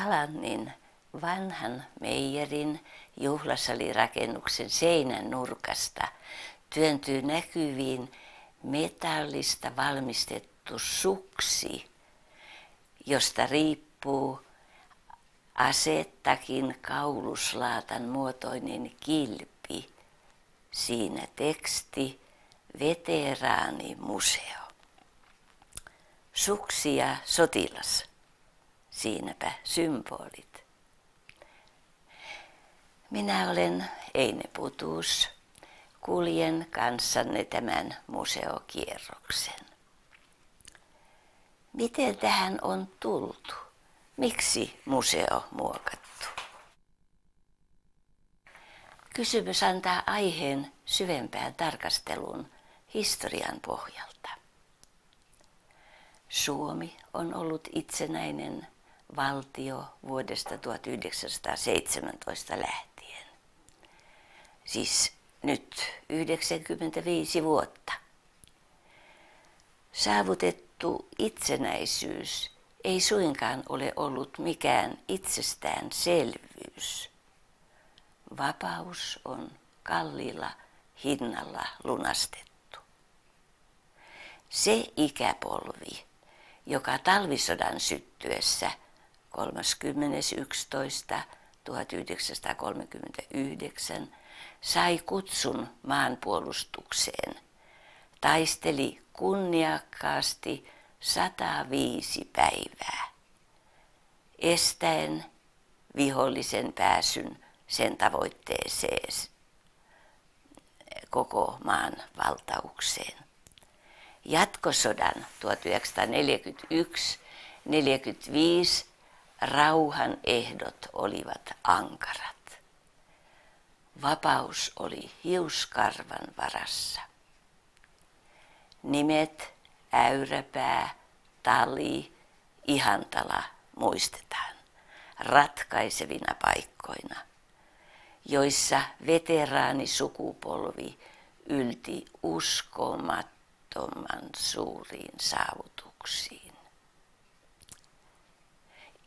Kalannin vanhan meijerin juhlasalirakennuksen seinän nurkasta työntyy näkyviin metallista valmistettu suksi, josta riippuu asettakin kauluslaatan muotoinen kilpi. Siinä teksti veteraanimuseo. Suksi ja sotilas. Siinäpä symbolit. Minä olen Eine Putus. Kuljen kanssanne tämän museokierroksen. Miten tähän on tultu? Miksi museo muokattu? Kysymys antaa aiheen syvempään tarkasteluun historian pohjalta. Suomi on ollut itsenäinen valtio vuodesta 1917 lähtien. Siis nyt 95 vuotta. Saavutettu itsenäisyys ei suinkaan ole ollut mikään itsestäänselvyys. Vapaus on kalliilla hinnalla lunastettu. Se ikäpolvi, joka talvisodan syttyessä 30.11.1939 sai kutsun maanpuolustukseen, taisteli kunniakkaasti 105 päivää, estäen vihollisen pääsyn sen tavoitteeseen koko maan valtaukseen. Jatkosodan 1941-1945 rauhan ehdot olivat ankarat. Vapaus oli hiuskarvan varassa. Nimet Äyräpää, Tali, Ihantala muistetaan ratkaisevina paikkoina, joissa veteraanisukupolvi ylti uskomattoman suuriin saavutuksiin.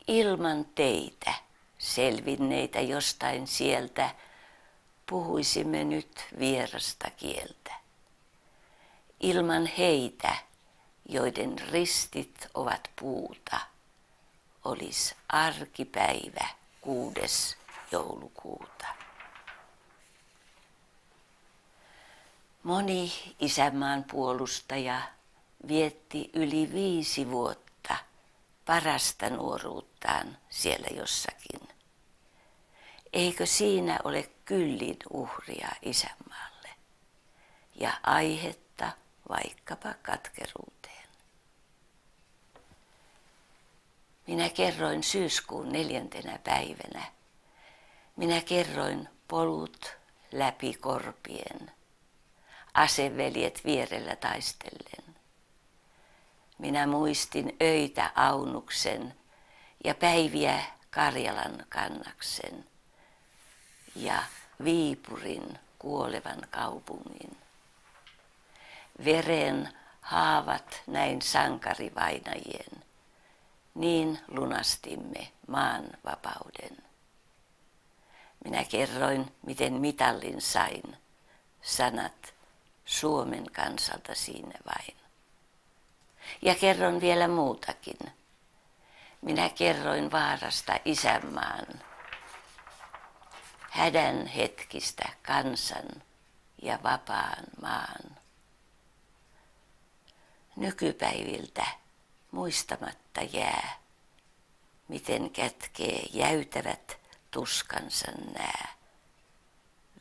Ilman teitä, selvinneitä jostain sieltä, puhuisimme nyt vierasta kieltä. Ilman heitä, joiden ristit ovat puuta, olis arkipäivä 6. joulukuuta. Moni isänmaan puolustaja vietti yli 5 vuotta parasta nuoruuttaan siellä jossakin. Eikö siinä ole kyllin uhria isänmaalle ja aihetta vaikkapa katkeruuteen? Minä kerroin syyskuun 4. päivänä. Minä kerroin polut läpi korpien, aseveljet vierellä taistellen. Minä muistin öitä Aunuksen ja päiviä Karjalan kannaksen ja Viipurin kuolevan kaupungin. Veren haavat näin sankarivainajien, niin lunastimme maan vapauden. Minä kerroin, miten mitallin sain, sanat Suomen kansalta siinä vain. Ja kerron vielä muutakin. Minä kerroin vaarasta isänmaan, hädän hetkistä kansan ja vapaan maan. Nykypäiviltä muistamatta jää, miten kätkee jäytävät tuskansa nää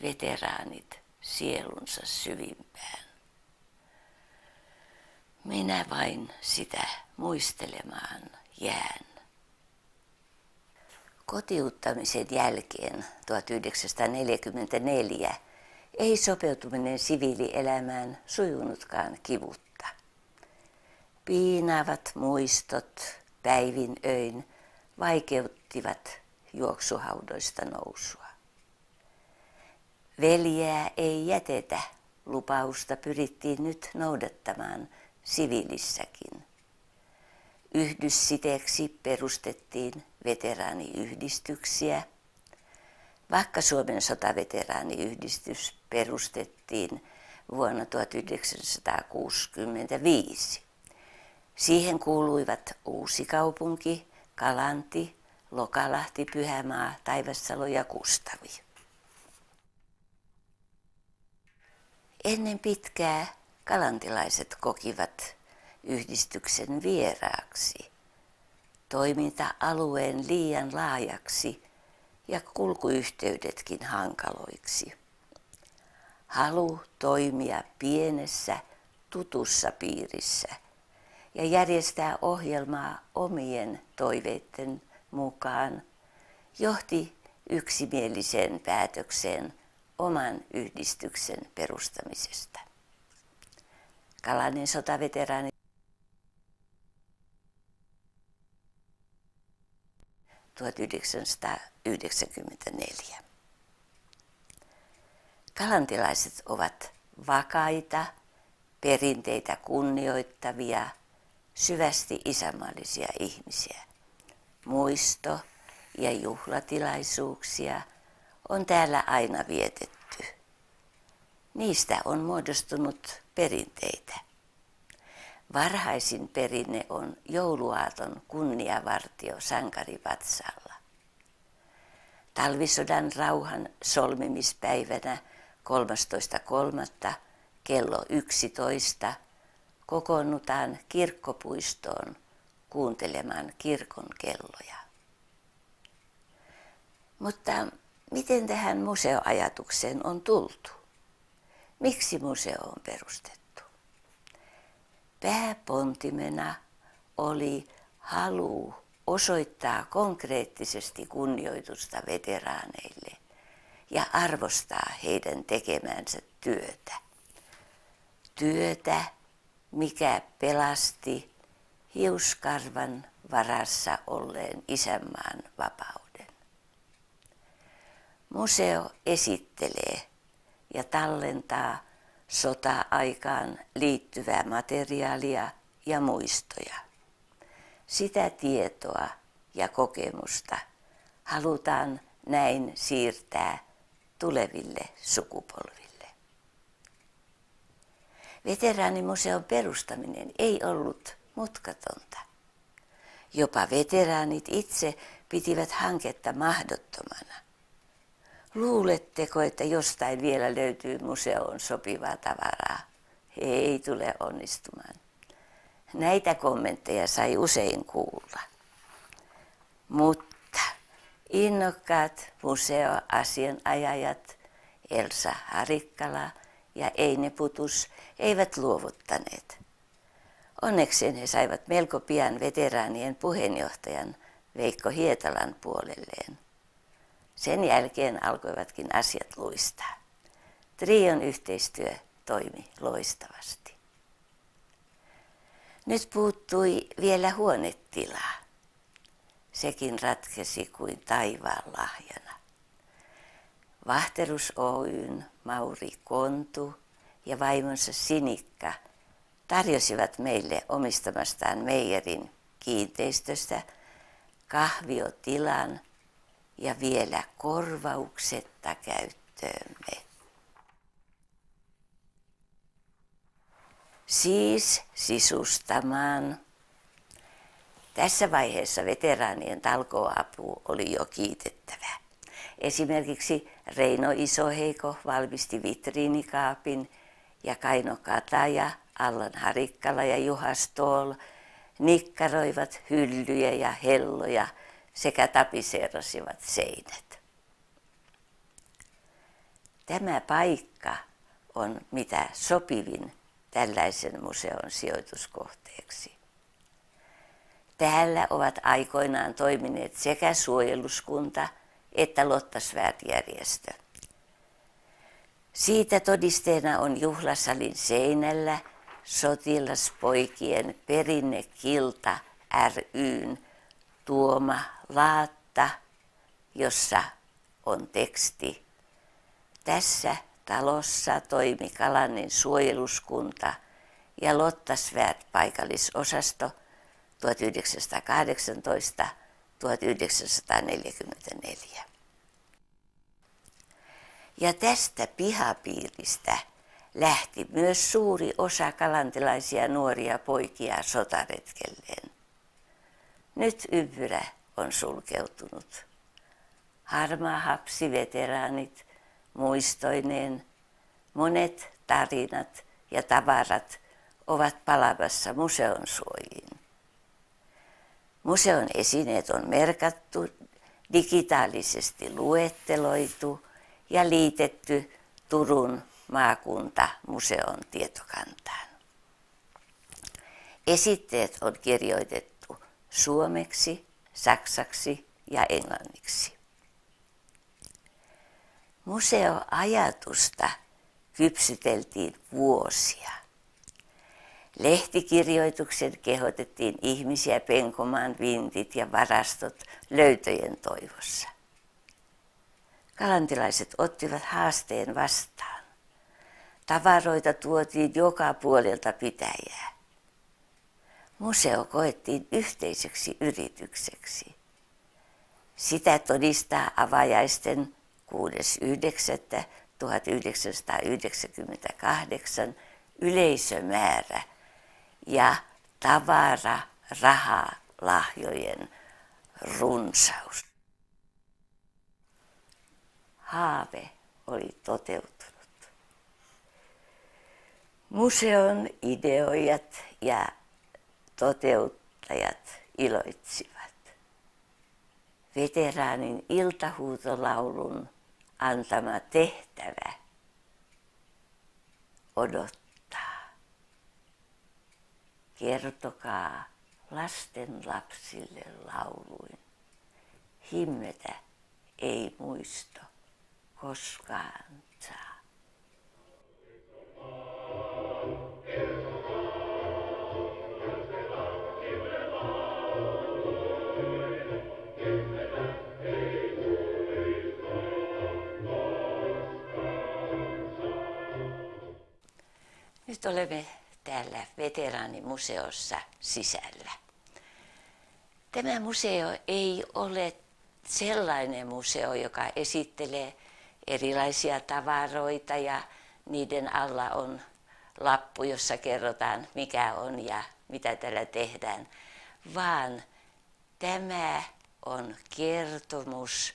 veteraanit sielunsa syvimpään. Minä vain sitä muistelemaan jään. Kotiuttamisen jälkeen 1944 ei sopeutuminen siviilielämään sujunutkaan kivutta. Piinaavat muistot päivin öin vaikeuttivat juoksuhaudoista nousua. Veljeä ei jätetä, lupausta pyrittiin nyt noudattamaan siviilissäkin. Yhdyssiteeksi perustettiin veteraaniyhdistyksiä. Vakka-Suomen sotaveteraaniyhdistys perustettiin vuonna 1965. Siihen kuuluivat Uusikaupunki, Kalanti, Lokalahti, Pyhämaa, Taivassalo ja Kustavi. Ennen pitkää kalantilaiset kokivat yhdistyksen vieraaksi, toiminta-alueen liian laajaksi ja kulkuyhteydetkin hankaloiksi. Halu toimia pienessä, tutussa piirissä ja järjestää ohjelmaa omien toiveiden mukaan johti yksimieliseen päätökseen oman yhdistyksen perustamisesta. Kalanin sotaveteraani 1994. Kalantilaiset ovat vakaita, perinteitä kunnioittavia, syvästi isänmaallisia ihmisiä. Muisto- ja juhlatilaisuuksia on täällä aina vietetty. Niistä on muodostunut perinteitä. Varhaisin perinne on jouluaaton kunniavartio sankarivatsaalla. Talvisodan rauhan solmimispäivänä 13.3. kello 11 kokoonnutaan kirkkopuistoon kuuntelemaan kirkon kelloja. Mutta miten tähän museoajatukseen on tultu? Miksi museo on perustettu? Pääpontimena oli halu osoittaa konkreettisesti kunnioitusta veteraaneille ja arvostaa heidän tekemänsä työtä. Työtä, mikä pelasti hiuskarvan varassa olleen isänmaan vapauden. Museo esittelee ja tallentaa sota-aikaan liittyvää materiaalia ja muistoja. Sitä tietoa ja kokemusta halutaan näin siirtää tuleville sukupolville. Veteraanimuseon perustaminen ei ollut mutkatonta. Jopa veteraanit itse pitivät hanketta mahdottomana. Luuletteko, että jostain vielä löytyy museoon sopivaa tavaraa? Ei tule onnistumaan. Näitä kommentteja sai usein kuulla. Mutta innokkaat museoasianajajat Elsa Harikkala ja Eine Putus eivät luovuttaneet. Onnekseen he saivat melko pian veteraanien puheenjohtajan Veikko Hietalan puolelleen. Sen jälkeen alkoivatkin asiat luistaa. Trion yhteistyö toimi loistavasti. Nyt puuttui vielä huonetilaa. Sekin ratkesi kuin taivaan lahjana. Vahterus Oyn Mauri Kontu ja vaimonsa Sinikka tarjosivat meille omistamastaan meijerin kiinteistöstä kahviotilan ja vielä korvauksetta käyttöömme. Siis sisustamaan. Tässä vaiheessa veteraanien talkooapu oli jo kiitettävää. Esimerkiksi Reino Isoheiko valmisti vitriinikaapin ja Kaino Kataja, Allan Harikkala ja Juha Stoll nikkaroivat hyllyjä ja helloja sekä tapiseerasivat seinät. Tämä paikka on mitä sopivin tällaisen museon sijoituskohteeksi. Täällä ovat aikoinaan toimineet sekä suojeluskunta että Lottasväärtjärjestö. Siitä todisteena on juhlasalin seinällä sotilaspoikien perinnekilta ry:n tuoma laatta, jossa on teksti: tässä talossa toimi Kalanin suojeluskunta ja Lottasvärt paikallisosasto 1944. Ja tästä pihapiiristä lähti myös suuri osa kalantilaisia nuoria poikia sotaretkelleen. Nyt ympyrä on sulkeutunut. Harmaahapsiveteraanit muistoineen, monet tarinat ja tavarat ovat palamassa museon suojiin. Museon esineet on merkattu, digitaalisesti luetteloitu ja liitetty Turun maakuntamuseon tietokantaan. Esitteet on kirjoitettu suomeksi, saksaksi ja englanniksi. Museoajatusta kypsyteltiin vuosia. Lehtikirjoituksen kehotettiin ihmisiä penkomaan vintit ja varastot löytöjen toivossa. Kalantilaiset ottivat haasteen vastaan. Tavaroita tuotiin joka puolelta pitäjää. Museo koettiin yhteiseksi yritykseksi. Sitä todistaa avajaisten 6.9.1998 yleisömäärä ja tavara-rahalahjojen runsaus. Haave oli toteutunut. Museon ideoijat ja toteuttajat iloitsivat. Veteraanin iltahuutolaulun antama tehtävä odottaa. Kertokaa lasten lapsille lauluin. Himmetä ei muisto koskaan saa. Nyt olemme täällä veteraanimuseossa sisällä. Tämä museo ei ole sellainen museo, joka esittelee erilaisia tavaroita ja niiden alla on lappu, jossa kerrotaan mikä on ja mitä täällä tehdään, vaan tämä on kertomus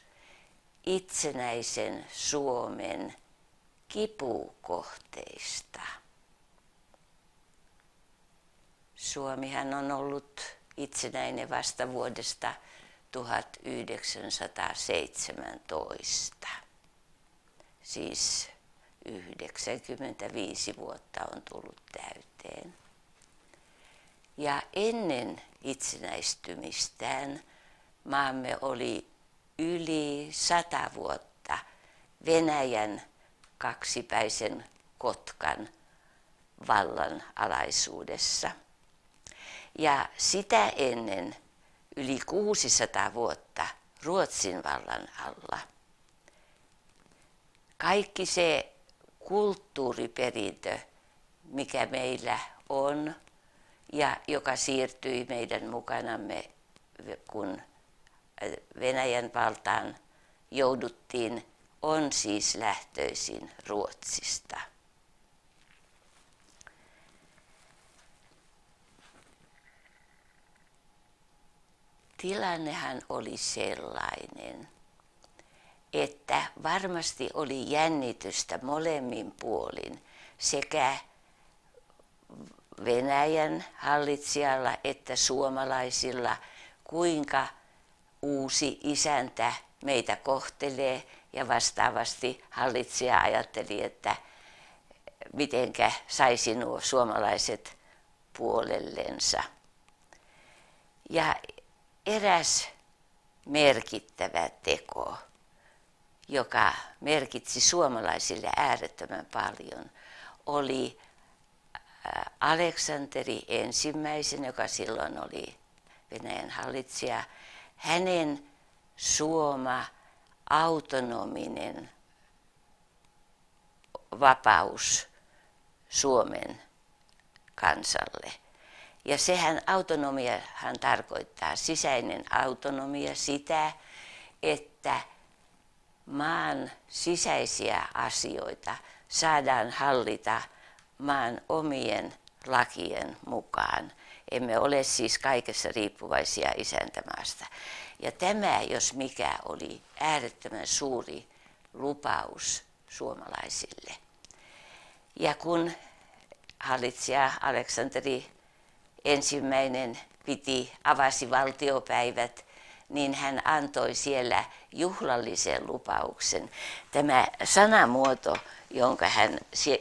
itsenäisen Suomen kipukohteista. Suomihan on ollut itsenäinen vasta vuodesta 1917. Siis 95 vuotta on tullut täyteen. Ja ennen itsenäistymistään maamme oli yli 100 vuotta Venäjän kaksipäisen Kotkan vallan alaisuudessa. Ja sitä ennen yli 600 vuotta Ruotsin vallan alla. Kaikki se kulttuuriperintö, mikä meillä on ja joka siirtyi meidän mukanamme, kun Venäjän valtaan jouduttiin, on siis lähtöisin Ruotsista. Tilannehan oli sellainen, että varmasti oli jännitystä molemmin puolin sekä Venäjän hallitsijalla että suomalaisilla, kuinka uusi isäntä meitä kohtelee, ja vastaavasti hallitsija ajatteli, että mitenkä saisi nuo suomalaiset puolellensa. Ja eräs merkittävä teko, joka merkitsi suomalaisille äärettömän paljon, oli Aleksanteri ensimmäisen, joka silloin oli Venäjän hallitsija, hänen suoma autonominen vapaus Suomen kansalle. Ja sehän autonomiahan tarkoittaa sisäinen autonomia sitä, että maan sisäisiä asioita saadaan hallita maan omien lakien mukaan. Emme ole siis kaikessa riippuvaisia isäntämaasta. Ja tämä, jos mikä, oli äärettömän suuri lupaus suomalaisille. Ja kun hallitsija Aleksanteri ensimmäinen avasi valtiopäivät, niin hän antoi siellä juhlallisen lupauksen. Tämä sanamuoto,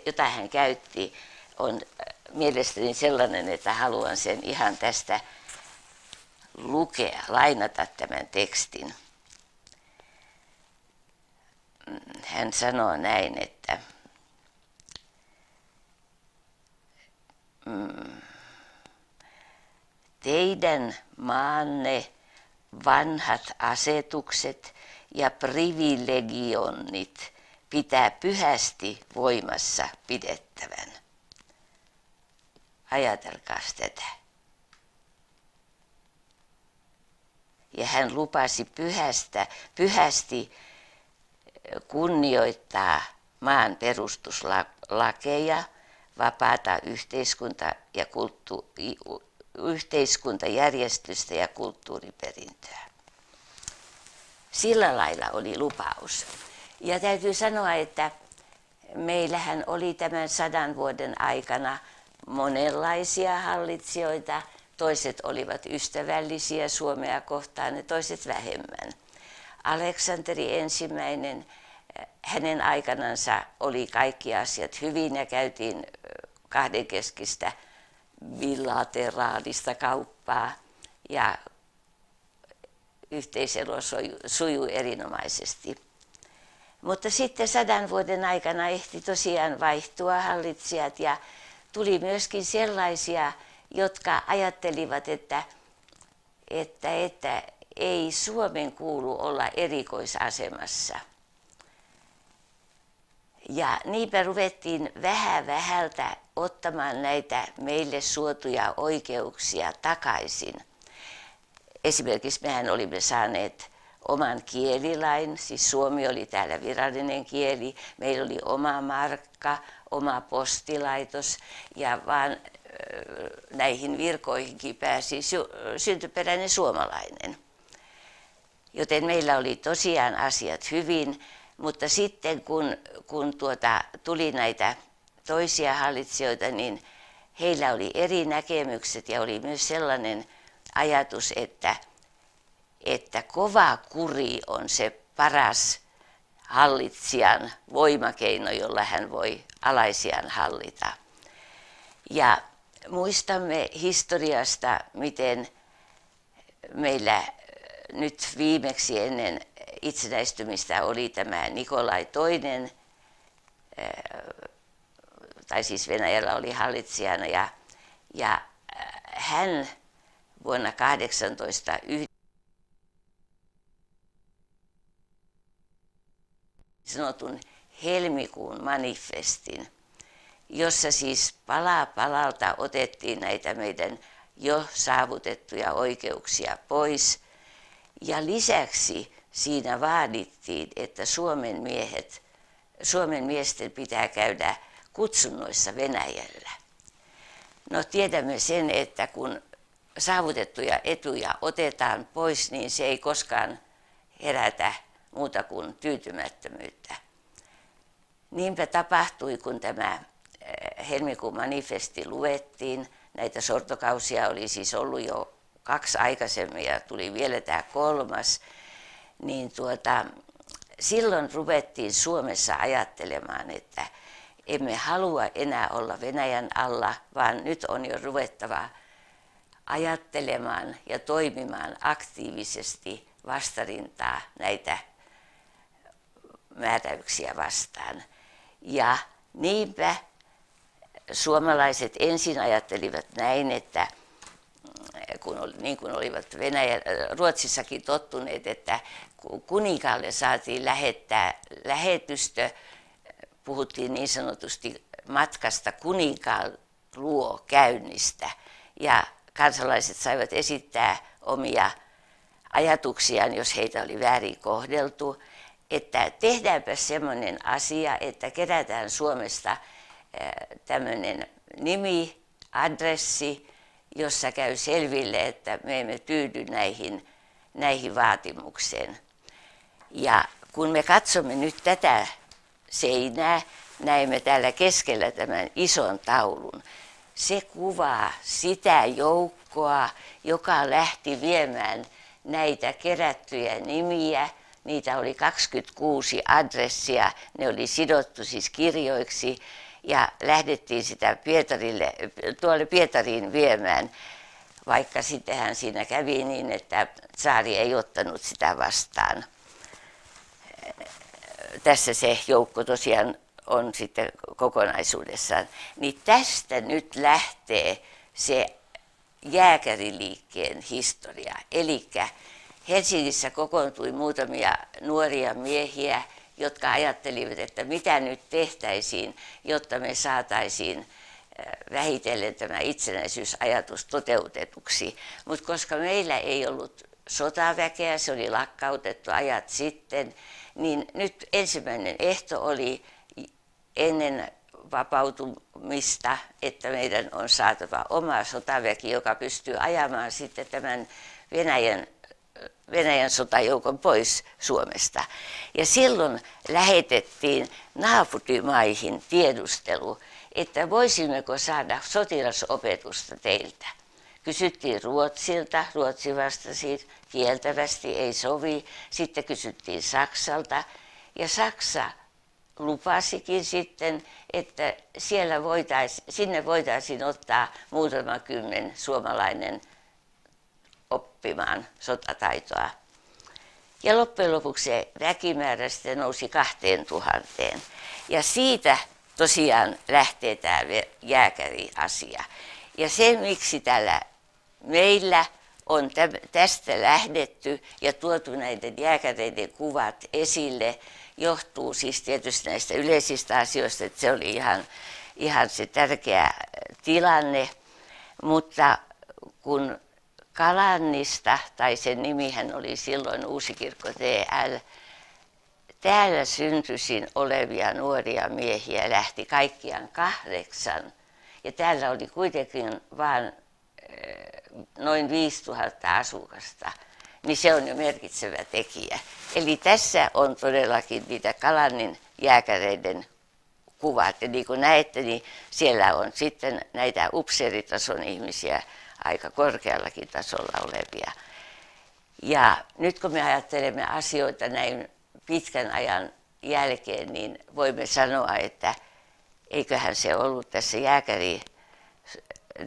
jota hän käytti, on mielestäni sellainen, että haluan sen ihan tästä lainata tämän tekstin. Hän sanoo näin, että teidän maanne vanhat asetukset ja privilegionnit pitää pyhästi voimassa pidettävän. Ajatelkaas tätä. Ja hän lupasi pyhästi kunnioittaa maan perustuslakeja, vapaata yhteiskuntajärjestystä ja kulttuuriperintöä. Sillä lailla oli lupaus. Ja täytyy sanoa, että meillähän oli tämän 100 vuoden aikana monenlaisia hallitsijoita. Toiset olivat ystävällisiä Suomea kohtaan ja toiset vähemmän. Aleksanteri ensimmäinen, hänen aikanansa oli kaikki asiat hyvin ja käytiin kahdenkeskistä bilateraalista kauppaa ja yhteiselo sujui erinomaisesti. Mutta sitten 100 vuoden aikana ehti tosiaan vaihtua hallitsijat ja tuli myöskin sellaisia, jotka ajattelivat, että ei Suomen kuulu olla erikoisasemassa. Ja niinpä ruvettiin vähältä ottamaan näitä meille suotuja oikeuksia takaisin. Esimerkiksi mehän olimme saaneet oman kielilain, siis suomi oli täällä virallinen kieli, meillä oli oma markka, oma postilaitos ja vaan näihin virkoihinkin pääsi syntyperäinen suomalainen. Joten meillä oli tosiaan asiat hyvin, mutta sitten kun tuli näitä toisia hallitsijoita, niin heillä oli eri näkemykset ja oli myös sellainen ajatus, että kova kuri on se paras hallitsijan voimakeino, jolla hän voi alaisiaan hallita. Ja muistamme historiasta, miten meillä nyt viimeksi ennen itsenäistymistä oli tämä Nikolai II, tai siis Venäjällä oli hallitsijana, ja hän vuonna 1809 sanotun helmikuun manifestin, jossa siis pala palalta otettiin näitä meidän jo saavutettuja oikeuksia pois. Ja lisäksi siinä vaadittiin, että Suomen miesten pitää käydä kutsunnoissa Venäjällä. No tiedämme sen, että kun saavutettuja etuja otetaan pois, niin se ei koskaan herätä muuta kuin tyytymättömyyttä. Niinpä tapahtui, kun tämä helmikuun manifesti luettiin. Näitä sortokausia oli siis ollut jo 2 aikaisemmin ja tuli vielä tämä 3. Niin silloin ruvettiin Suomessa ajattelemaan, että emme halua enää olla Venäjän alla, vaan nyt on jo ruvettava ajattelemaan ja toimimaan aktiivisesti vastarintaa näitä määräyksiä vastaan. Ja niinpä suomalaiset ensin ajattelivat näin, että niin kuin olivat Ruotsissakin tottuneet, että kuninkaalle saatiin lähettää lähetystö, puhuttiin niin sanotusti matkasta kuninkaan luo käynnistä. Ja kansalaiset saivat esittää omia ajatuksiaan, jos heitä oli väärin kohdeltu, että tehdäänpä semmoinen asia, että kerätään Suomesta tämmöinen nimi, adressi, jossa käy selville, että me emme tyydy näihin vaatimukseen. Ja kun me katsomme nyt tätä seinää, näemme täällä keskellä tämän ison taulun. Se kuvaa sitä joukkoa, joka lähti viemään näitä kerättyjä nimiä. Niitä oli 26 adressia, ne oli sidottu siis kirjoiksi ja lähdettiin sitä tuolle Pietariin viemään, vaikka sittenhän siinä kävi niin, että tsaari ei ottanut sitä vastaan. Tässä se joukko tosiaan on sitten kokonaisuudessaan. Niin tästä nyt lähtee se jääkäriliikkeen historia. Eli Helsingissä kokoontui muutamia nuoria miehiä, jotka ajattelivat, että mitä nyt tehtäisiin, jotta me saataisiin vähitellen tämä itsenäisyysajatus toteutetuksi. Mutta koska meillä ei ollut sotaväkeä, se oli lakkautettu ajat sitten, niin nyt ensimmäinen ehto oli ennen vapautumista, että meidän on saatava oma sotaväki, joka pystyy ajamaan sitten tämän Venäjän sotajoukon pois Suomesta. Ja silloin lähetettiin naapurimaihin tiedustelu, että voisimmeko saada sotilasopetusta teiltä. Kysyttiin Ruotsilta, Ruotsi vastasi kieltävästi, ei sovi. Sitten kysyttiin Saksalta ja Saksa lupasikin sitten, että sinne voitaisiin ottaa muutama kymmen suomalainen oppimaan sotataitoa. Ja loppujen lopuksi se väkimäärä sitten nousi 2000. Ja siitä tosiaan lähtee tämä jääkäri-asia. Ja se, miksi täällä meillä on tästä lähdetty ja tuotu näiden jääkäreiden kuvat esille, johtuu siis tietysti näistä yleisistä asioista, että se oli ihan se tärkeä tilanne, mutta kun Kalannista, tai sen nimihän oli silloin Uusikirkko TL, täällä syntyisin olevia nuoria miehiä lähti kaikkiaan 8, ja täällä oli kuitenkin vain noin 5000 asukasta, niin se on jo merkitsevä tekijä. Eli tässä on todellakin niitä Kalannin jääkäreiden kuvat. Ja niin kuin näette, niin siellä on sitten näitä upseeritason ihmisiä, aika korkeallakin tasolla olevia. Ja nyt kun me ajattelemme asioita näin pitkän ajan jälkeen, niin voimme sanoa, että eiköhän se ollut tässä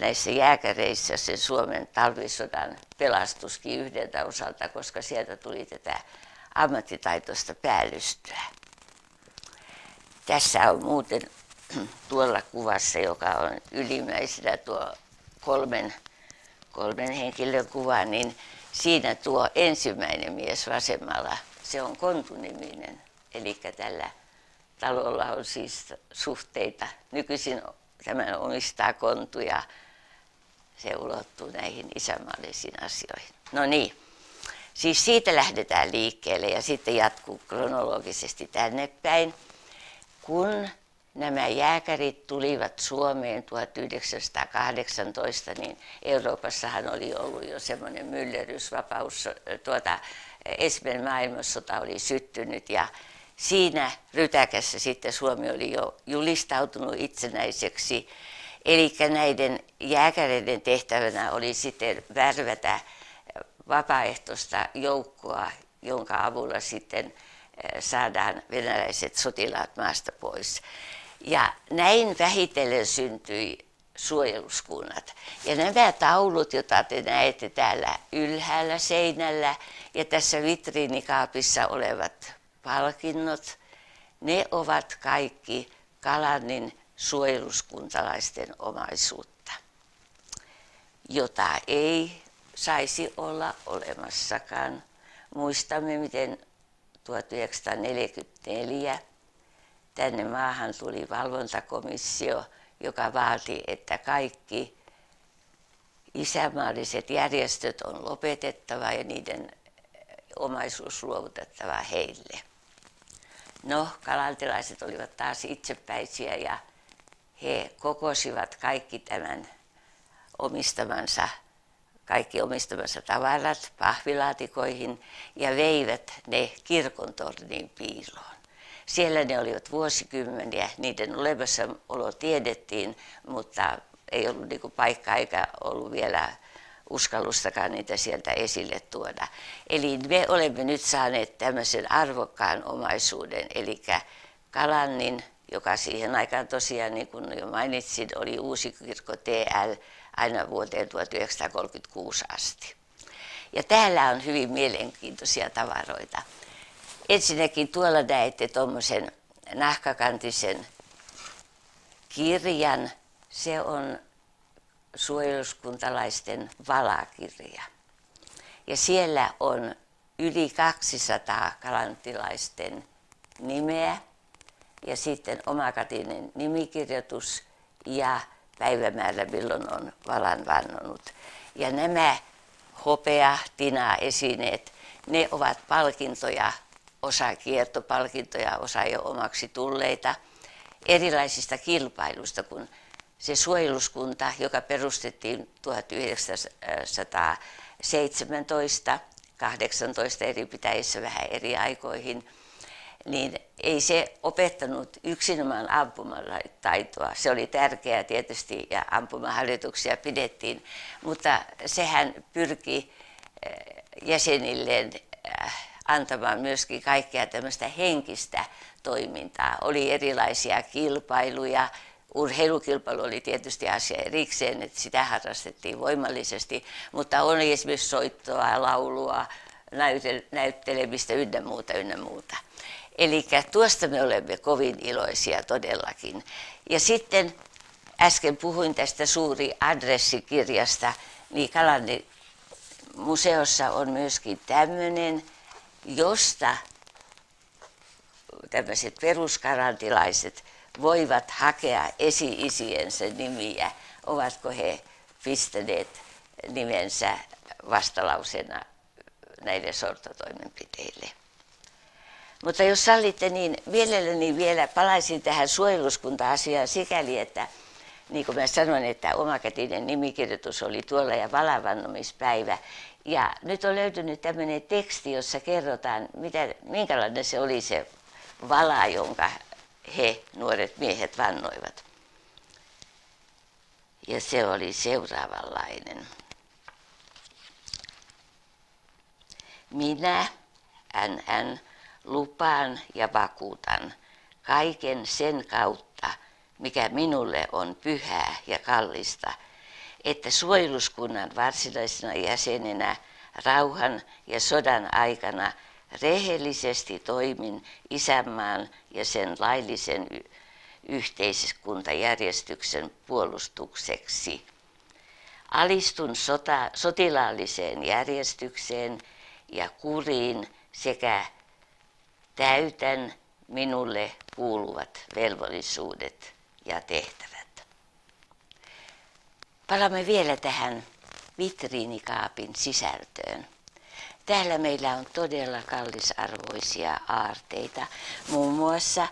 näissä jääkäreissä sen Suomen talvisodan pelastuskin yhdeltä osalta, koska sieltä tuli tätä ammattitaitoista päällystöä. Tässä on muuten tuolla kuvassa, joka on ylimmäisenä tuo kolmen henkilön kuva, niin siinä tuo ensimmäinen mies vasemmalla, se on Kontu-niminen. Eli tällä talolla on siis suhteita. Nykyisin tämän omistaa Kontu ja se ulottuu näihin isänmaallisiin asioihin. No niin, siis siitä lähdetään liikkeelle ja sitten jatkuu kronologisesti tänne päin. Kun nämä jääkärit tulivat Suomeen 1918, niin Euroopassahan oli ollut jo semmoinen myllerrysvapaus, ensimmäinen maailmansota oli syttynyt ja siinä rytäkässä sitten Suomi oli jo julistautunut itsenäiseksi. Eli näiden jääkäreiden tehtävänä oli sitten värvätä vapaaehtoista joukkoa, jonka avulla sitten saadaan venäläiset sotilaat maasta pois. Ja näin vähitellen syntyi suojeluskunnat. Ja nämä taulut, joita te näette täällä ylhäällä seinällä ja tässä vitriinikaapissa olevat palkinnot, ne ovat kaikki Kalannin suojeluskuntalaisten omaisuutta, jota ei saisi olla olemassakaan. Muistamme, miten 1944 tänne maahan tuli valvontakomissio, joka vaati, että kaikki isänmaalliset järjestöt on lopetettava ja niiden omaisuus luovutettava heille. No, kalantilaiset olivat taas itsepäisiä ja he kokosivat kaikki kaikki omistamansa tavarat pahvilaatikoihin ja veivät ne kirkontorniin piiloon. Siellä ne olivat vuosikymmeniä, niiden olemassaolo tiedettiin, mutta ei ollut niin kuin paikkaa eikä ollut vielä uskallustakaan niitä sieltä esille tuoda. Eli me olemme nyt saaneet tämmöisen arvokkaan omaisuuden, eli Kalannin, joka siihen aikaan tosiaan, niin kuin jo mainitsin, oli Uusikirkko TL aina vuoteen 1936 asti. Ja täällä on hyvin mielenkiintoisia tavaroita. Ensinnäkin tuolla näette tuommoisen nahkakantisen kirjan. Se on suojeluskuntalaisten valakirja. Ja siellä on yli 200 kalantilaisten nimeä ja sitten omakatinen nimikirjoitus ja päivämäärä, milloin on valan vannonut. Ja nämä hopea-tina-esineet, ne ovat palkintoja, osa kiertopalkintoja, osa jo omaksi tulleita, erilaisista kilpailuista, kun se suojeluskunta, joka perustettiin 1917, 18 eri pitäjissä vähän eri aikoihin, niin ei se opettanut yksinomaan ampumataitoa. Se oli tärkeää tietysti ja ampumaharjoituksia pidettiin, mutta sehän pyrki jäsenilleen antamaan myöskin kaikkea tämmöistä henkistä toimintaa. Oli erilaisia kilpailuja. Urheilukilpailu oli tietysti asia erikseen, että sitä harrastettiin voimallisesti, mutta oli esimerkiksi soittoa, laulua, näyttelemistä ynnä muuta. Eli tuosta me olemme kovin iloisia todellakin. Ja sitten äsken puhuin tästä suuri adressikirjasta, niin Kalannin museossa on myöskin tämmöinen, josta tämmöiset peruskarantilaiset voivat hakea esi-isiensä nimiä, ovatko he pistäneet nimensä vastalauseena näille sortotoimenpiteille. Mutta jos sallitte, niin mielelläni vielä palaisin tähän suojeluskunta-asiaan sikäli, että niin kuin mä sanoin, että omakätinen nimikirjoitus oli tuolla ja valavannomispäivä. Ja nyt on löytynyt tämmöinen teksti, jossa kerrotaan, minkälainen se oli se vala, jonka he, nuoret miehet, vannoivat. Ja se oli seuraavanlainen. Minä, NN, lupaan ja vakuutan kaiken sen kautta, mikä minulle on pyhää ja kallista, että suojeluskunnan varsinaisena jäsenenä rauhan ja sodan aikana rehellisesti toimin isänmaan ja sen laillisen yhteiskuntajärjestyksen puolustukseksi. Alistun sotilaalliseen järjestykseen ja kuriin sekä täytän minulle kuuluvat velvollisuudet ja tehtävät. Palaamme vielä tähän vitriinikaapin sisältöön. Täällä meillä on todella kallisarvoisia aarteita, muun muassa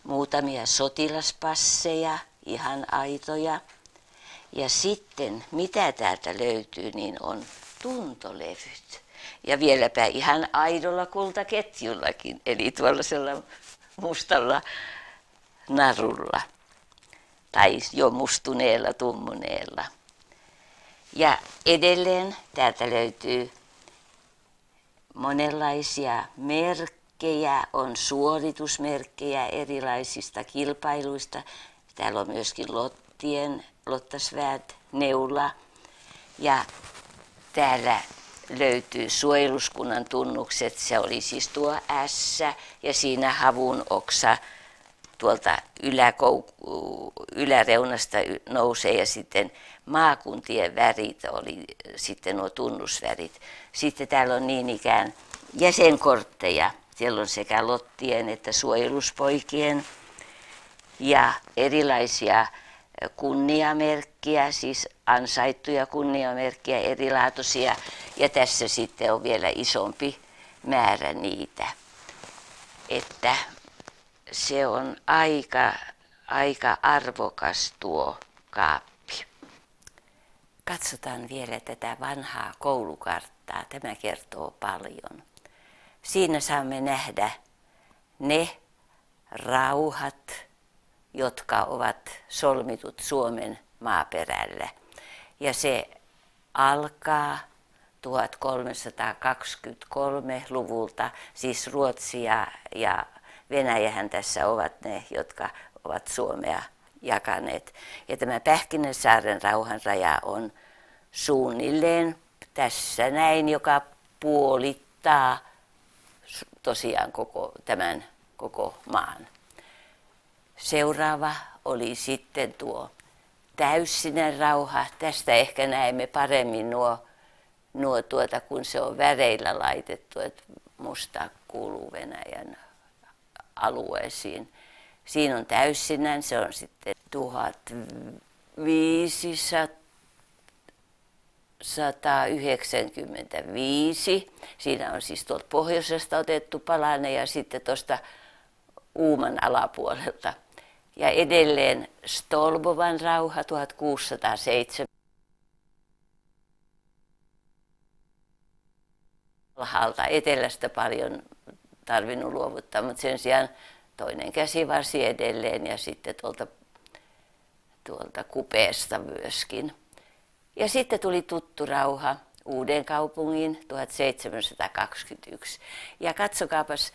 muutamia sotilaspasseja, ihan aitoja. Ja sitten, mitä täältä löytyy, niin on tuntolevyt. Ja vieläpä ihan aidolla kultaketjullakin, eli tuollaisella mustalla narulla. Tai jo mustuneella, tummuneella. Ja edelleen täältä löytyy monenlaisia merkkejä, on suoritusmerkkejä erilaisista kilpailuista. Täällä on myöskin lottasväät, neula ja täällä löytyy suojeluskunnan tunnukset. Se oli siis tuo S ja siinä havun oksa tuolta yläreunasta nousee ja sitten maakuntien värit oli sitten nuo tunnusvärit. Sitten täällä on niin ikään jäsenkortteja. Siellä on sekä lottien että suojeluspoikien ja erilaisia kunniamerkkiä, siis ansaittuja kunniamerkkiä, erilaatuisia, ja tässä sitten on vielä isompi määrä niitä. Että se on aika arvokas tuo kaappi. Katsotaan vielä tätä vanhaa koulukarttaa. Tämä kertoo paljon. Siinä saamme nähdä ne rauhat, jotka ovat solmitut Suomen maaperällä. Ja se alkaa 1323-luvulta, siis Ruotsi ja Venäjähän tässä ovat ne, jotka ovat Suomea jakaneet. Ja tämä Pähkinänsaaren rauhanraja on suunnilleen tässä näin, joka puolittaa tosiaan tämän koko maan. Seuraava oli sitten tuo täysinen rauha. Tästä ehkä näemme paremmin kun se on väreillä laitettu, että musta kuuluu Venäjän alueisiin. Siinä on täysinään, se on sitten 1595. Siinä on siis tuolta pohjoisesta otettu palanen ja sitten tuosta Uuman alapuolelta. Ja edelleen Stolbovan rauha 1607. Alhaalta etelästä paljon tarvinnut luovuttaa, mutta sen sijaan toinen käsivarsi edelleen ja sitten tuolta kupeesta myöskin. Ja sitten tuli tuttu rauha Uudenkaupungin 1721. Ja katsokaapas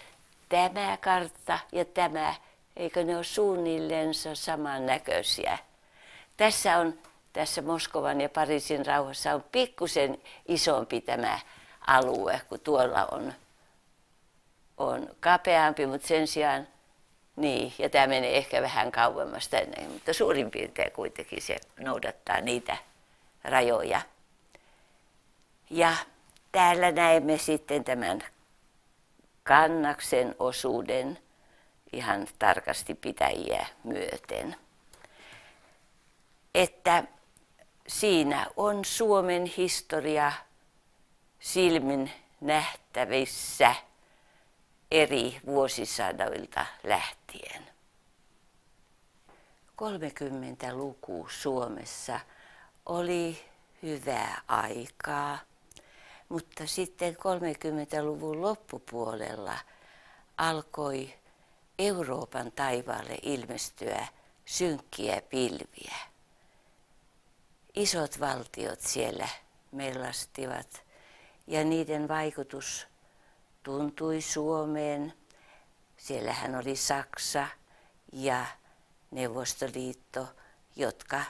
tämä kartta ja tämä, eikö ne ole suunnilleen samannäköisiä. Tässä Moskovan ja Pariisin rauhassa on pikkusen isompi tämä alue, kun tuolla on kapeampi, mutta sen sijaan niin, ja tämä menee ehkä vähän kauemmas tänne, mutta suurin piirtein kuitenkin se noudattaa niitä rajoja. Ja täällä näemme sitten tämän Kannaksen osuuden ihan tarkasti pitäjiä myöten. Että siinä on Suomen historia silmin nähtävissä eri vuosisadoilta lähtien. 30-luku Suomessa oli hyvää aikaa, mutta sitten 30-luvun loppupuolella alkoi Euroopan taivaalle ilmestyä synkkiä pilviä. Isot valtiot siellä mellastivat ja niiden vaikutus tuntui Suomeen. Siellähän oli Saksa ja Neuvostoliitto, jotka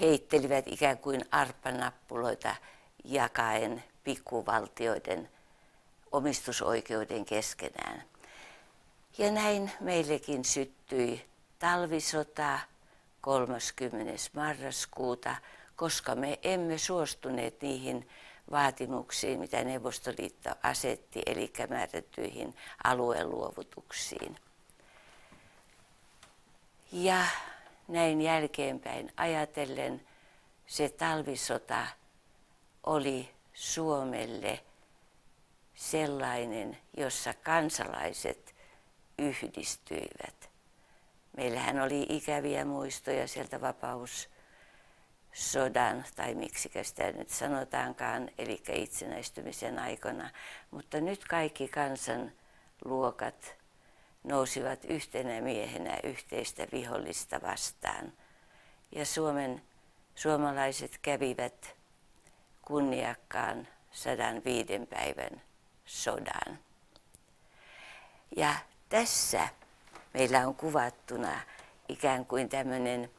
heittelivät ikään kuin arppanappuloita jakaen pikkuvaltioiden omistusoikeuden keskenään. Ja näin meillekin syttyi talvisota 30. marraskuuta, koska me emme suostuneet niihin vaatimuksiin, mitä Neuvostoliitto asetti, eli määrättyihin alueluovutuksiin. Ja näin jälkeenpäin ajatellen se talvisota oli Suomelle sellainen, jossa kansalaiset yhdistyivät. Meillähän oli ikäviä muistoja sieltä vapaussodan, tai miksikä sitä nyt sanotaankaan, eli itsenäistymisen aikana. Mutta nyt kaikki kansanluokat nousivat yhtenä miehenä yhteistä vihollista vastaan. Ja suomalaiset kävivät kunniakkaan 105 päivän sodan. Ja tässä meillä on kuvattuna ikään kuin tämmöinen,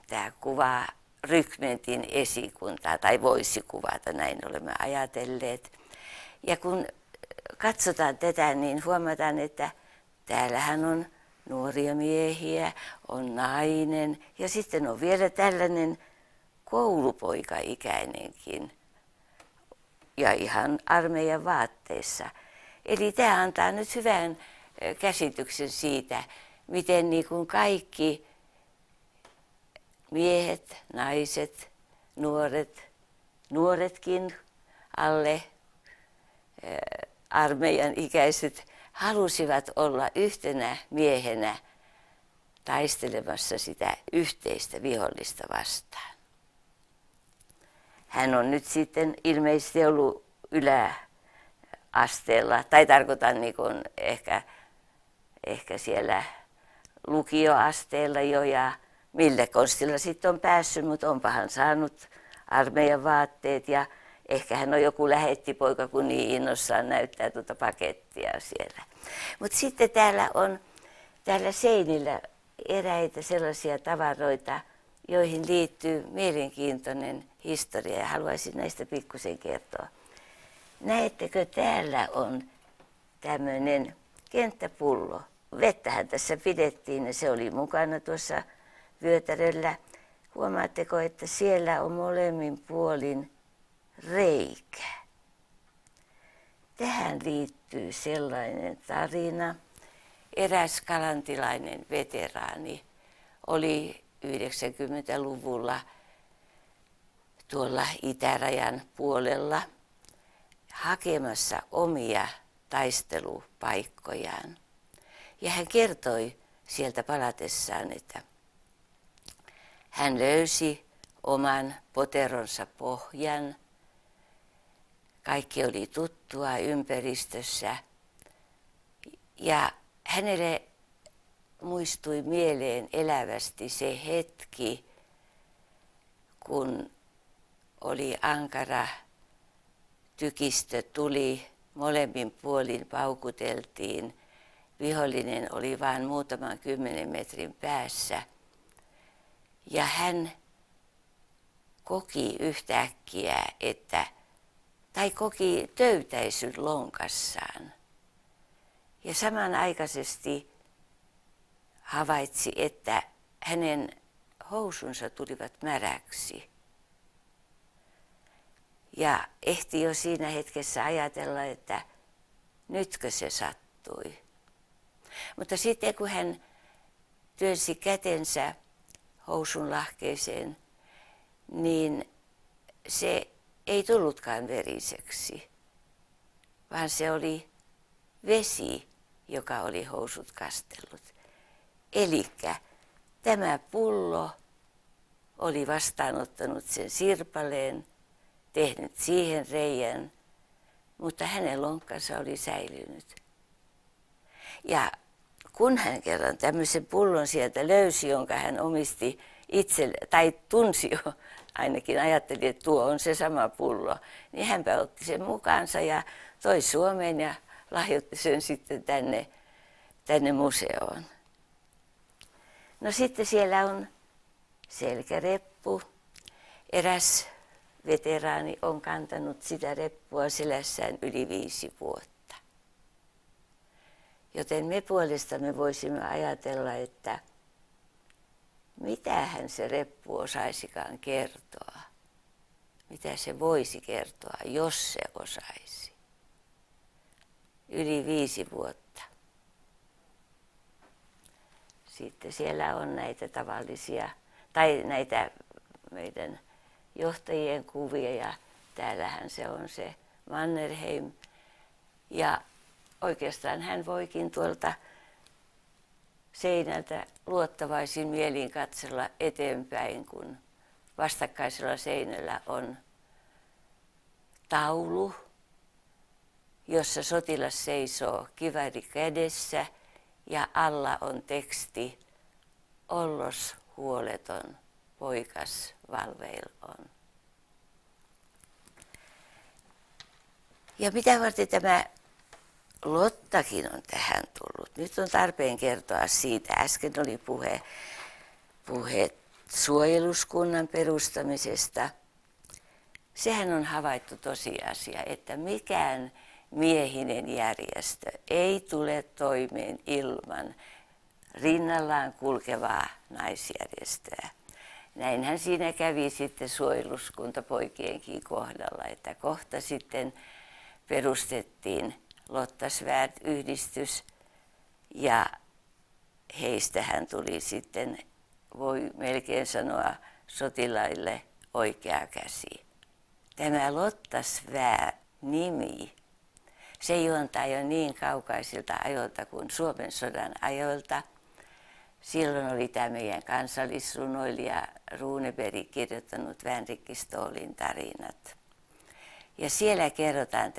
tämä kuvaa rykmentin esikuntaa, tai voisi kuvata, näin olemme ajatelleet. Ja kun katsotaan tätä, niin huomataan, että täällähän on nuoria miehiä, on nainen ja sitten on vielä tällainen koulupoika-ikäinenkin ja ihan armeijan vaatteissa. Eli tämä antaa nyt hyvän käsityksen siitä, miten niin kuin kaikki miehet, naiset, nuoretkin alle armeijan ikäiset halusivat olla yhtenä miehenä taistelemassa sitä yhteistä vihollista vastaan. Hän on nyt sitten ilmeisesti ollut yläasteella, tai tarkoitan niin kuin ehkä siellä lukioasteella jo, ja millä konstilla sitten on päässyt, mutta onpa hän saanut armeijan vaatteet, ja ehkä hän on joku lähettipoika, kun niin innossaan näyttää tuota pakettia siellä. Mutta sitten täällä seinillä eräitä sellaisia tavaroita, joihin liittyy mielenkiintoinen historia, ja haluaisin näistä pikkusen kertoa. Näettekö, täällä on tämmöinen kenttäpullo. Vettähän tässä pidettiin ja se oli mukana tuossa vyötäröllä. Huomaatteko, että siellä on molemmin puolin reikä. Tähän liittyy sellainen tarina. Eräs kalantilainen veteraani oli 90-luvulla tuolla itärajan puolella hakemassa omia taistelupaikkojaan. Ja hän kertoi sieltä palatessaan, että hän löysi oman poteronsa pohjan. Kaikki oli tuttua ympäristössä ja hänelle muistui mieleen elävästi se hetki, kun oli ankara tykistö, tuli molemmin puolin, paukuteltiin. Vihollinen oli vain muutaman 10 metrin päässä ja hän koki yhtäkkiä, tai koki töytäisyn lonkassaan. Ja samanaikaisesti havaitsi, että hänen housunsa tulivat märäksi. Ja ehti jo siinä hetkessä ajatella, että nytkö se sattui. Mutta sitten kun hän työnsi kätensä housun lahkeeseen, niin se ei tullutkaan veriseksi, vaan se oli vesi, joka oli housut kastellut. Elikkä tämä pullo oli vastaanottanut sen sirpaleen, tehnyt siihen reijän, mutta hänen lonkkansa oli säilynyt. Ja kun hän kerran tämmöisen pullon sieltä löysi, jonka hän omisti itselle, tai tunsi jo, ainakin ajatteli, että tuo on se sama pullo, niin hänpä otti sen mukaansa ja toi Suomeen ja lahjoitti sen sitten tänne museoon. No sitten siellä on selkäreppu. Eräs veteraani on kantanut sitä reppua selässään yli 5 vuotta. Joten me puolestamme voisimme ajatella, että mitähän se reppu osaisikaan kertoa. Mitä se voisi kertoa, jos se osaisi. Yli 5 vuotta. Sitten siellä on näitä tavallisia, tai näitä meidän johtajien kuvia, ja täällähän se on se Mannerheim. Ja oikeastaan hän voikin tuolta seinältä luottavaisin mielin katsella eteenpäin, kun vastakkaisella seinällä on taulu, jossa sotilas seisoo kivääri kädessä ja alla on teksti "Ollos huoleton, poikas valveil on". Ja mitä varten tämä Lottakin on tähän tullut? Nyt on tarpeen kertoa siitä. Äsken oli puhe suojeluskunnan perustamisesta. Sehän on havaittu tosiasia, että mikään miehinen järjestö ei tule toimeen ilman rinnallaan kulkevaa naisjärjestöä. Näinhän siinä kävi sitten suojeluskuntapoikienkin kohdalla, että kohta sitten perustettiin Lotta Svärd-yhdistys ja heistähän tuli sitten voi melkein sanoa sotilaille oikea käsi. Tämä Lotta Svärd-nimi, se juontaa jo niin kaukaisilta ajoilta kuin Suomen sodan ajoilta. Silloin oli tämä meidän kansallisrunoilija Runeberg kirjoittanut Vänrikki Ståhlin tarinat. Ja siellä kerrotaan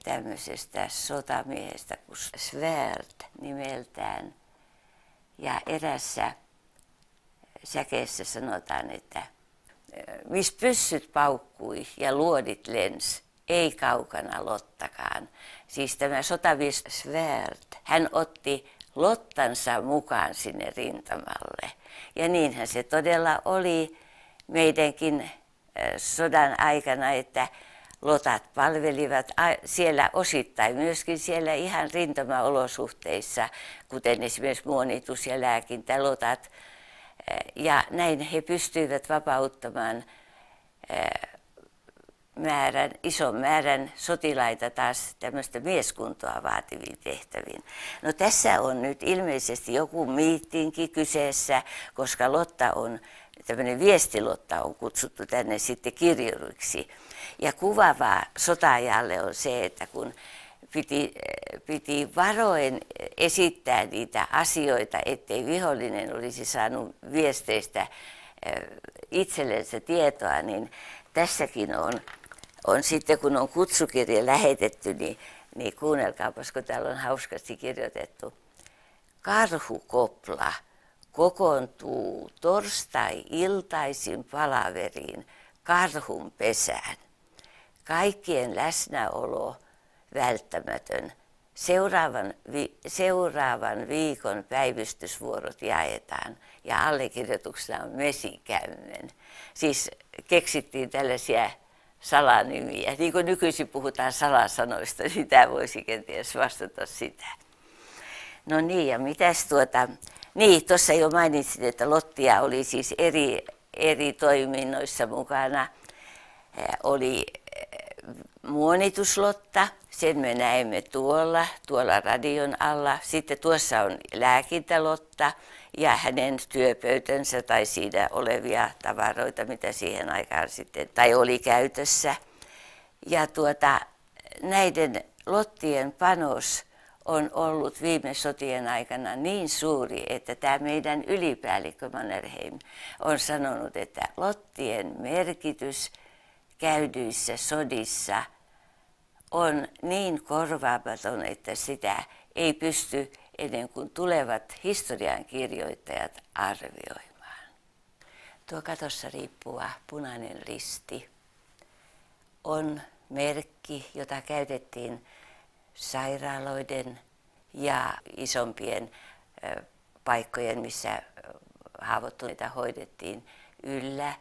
tämmöisestä sotamiehestä kuin Svärd nimeltään. Ja erässä säkeessä sanotaan, että mis pyssyt paukkui ja luodit lens, ei kaukana Lottakaan. Siis tämä sotamies Svärd, hän otti Lottansa mukaan sinne rintamalle. Ja niinhän se todella oli meidänkin sodan aikana, että lotat palvelivat siellä osittain myöskin siellä ihan rintamaolosuhteissa, kuten esimerkiksi muonitus- ja lääkintälotat. Ja näin he pystyivät vapauttamaan ison määrän sotilaita taas tämmöistä mieskuntoa vaativiin tehtäviin. No tässä on nyt ilmeisesti joku miittiinkin kyseessä, koska Lotta on, tämmöinen viestilotta on kutsuttu tänne sitten kirjoruiksi. Ja kuvaavaa sota-ajalle on se, että kun piti varoen esittää niitä asioita, ettei vihollinen olisi saanut viesteistä itsellensä tietoa, niin tässäkin on sitten, kun on kutsukirje lähetetty, niin kuunnelkaapas, kun täällä on hauskasti kirjoitettu. Karhukopla kokoontuu torstai-iltaisin palaveriin karhun pesään. Kaikkien läsnäolo välttämätön. Seuraavan viikon päivystysvuorot jaetaan ja allekirjoituksena on mesikämmen. Siis keksittiin tällaisia salanimiä. Niin kuin nykyisin puhutaan salasanoista, niin tämä voisi kenties vastata sitä. No niin, ja mitäs niin, tuossa jo mainitsin, että Lottia oli siis eri toiminnoissa mukana. Oli muonituslotta, sen me näemme tuolla radion alla. Sitten tuossa on lääkintälotta ja hänen työpöytänsä tai siinä olevia tavaroita, mitä siihen aikaan sitten, tai oli käytössä. Ja näiden lottien panos on ollut viime sotien aikana niin suuri, että tämä meidän ylipäällikkö Mannerheim on sanonut, että lottien merkitys käydyissä sodissa on niin korvaamaton, että sitä ei pysty ennen kuin tulevat historiankirjoittajat arvioimaan. Tuo katossa riippuva punainen risti on merkki, jota käytettiin sairaaloiden ja isompien paikkojen, missä haavoittuneita hoidettiin yllä.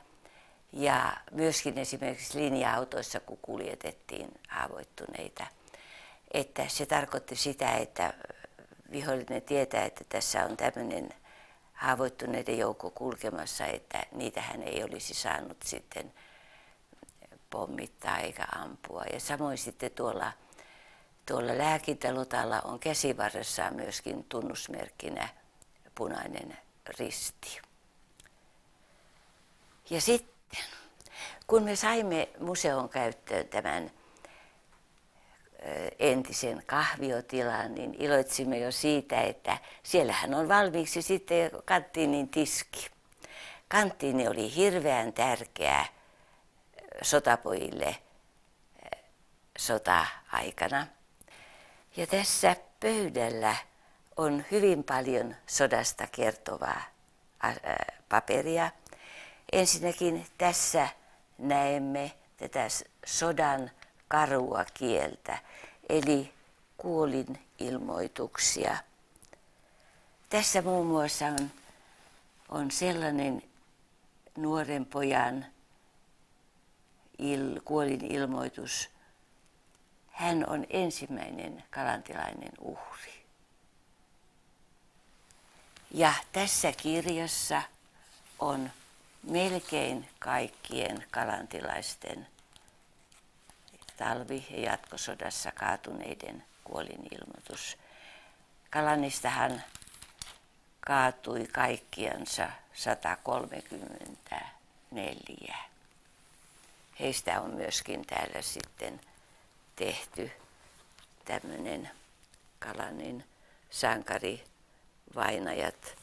Ja myöskin esimerkiksi linja-autoissa, kun kuljetettiin haavoittuneita. Että se tarkoitti sitä, että vihollinen tietää, että tässä on tämmöinen haavoittuneiden joukko kulkemassa, että niitä hän ei olisi saanut sitten pommittaa eikä ampua. Ja samoin sitten tuolla lääkintälotalla on käsivarressaan myöskin tunnusmerkkinä punainen risti. Ja sitten, kun me saimme museon käyttöön tämän entisen kahviotilan, niin iloitsimme jo siitä, että siellähän on valmiiksi sitten kanttiinin tiski. Kanttiini oli hirveän tärkeä sotapojille sota-aikana. Ja tässä pöydällä on hyvin paljon sodasta kertovaa paperia. Ensinnäkin tässä näemme tätä sodan karua kieltä, eli kuolinilmoituksia. Tässä muun muassa on sellainen nuoren pojan kuolinilmoitus. Hän on ensimmäinen kalantilainen uhri. Ja tässä kirjassa on melkein kaikkien kalantilaisten talvi- ja jatkosodassa kaatuneiden kuolinilmoitus. Kalannistahan kaatui kaikkiansa 134. Heistä on myöskin täällä sitten tehty tämmöinen Kalanin sankarivainajat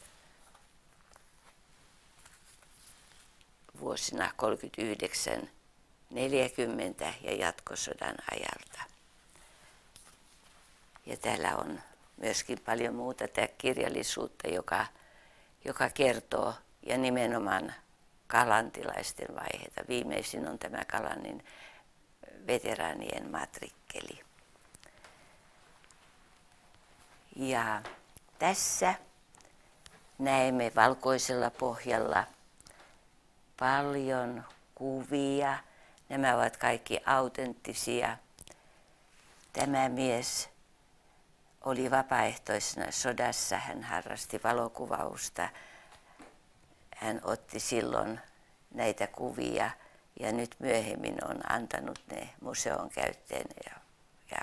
vuosina 39-40 ja jatkosodan ajalta. Ja täällä on myöskin paljon muuta kirjallisuutta, joka kertoo ja nimenomaan kalantilaisten vaiheita. Viimeisin on tämä Kalanin veteraanien matrikkeli. Ja tässä näemme valkoisella pohjalla paljon kuvia. Nämä ovat kaikki autenttisia. Tämä mies oli vapaaehtoisena sodassa, hän harrasti valokuvausta. Hän otti silloin näitä kuvia ja nyt myöhemmin on antanut ne museon käyttöön ja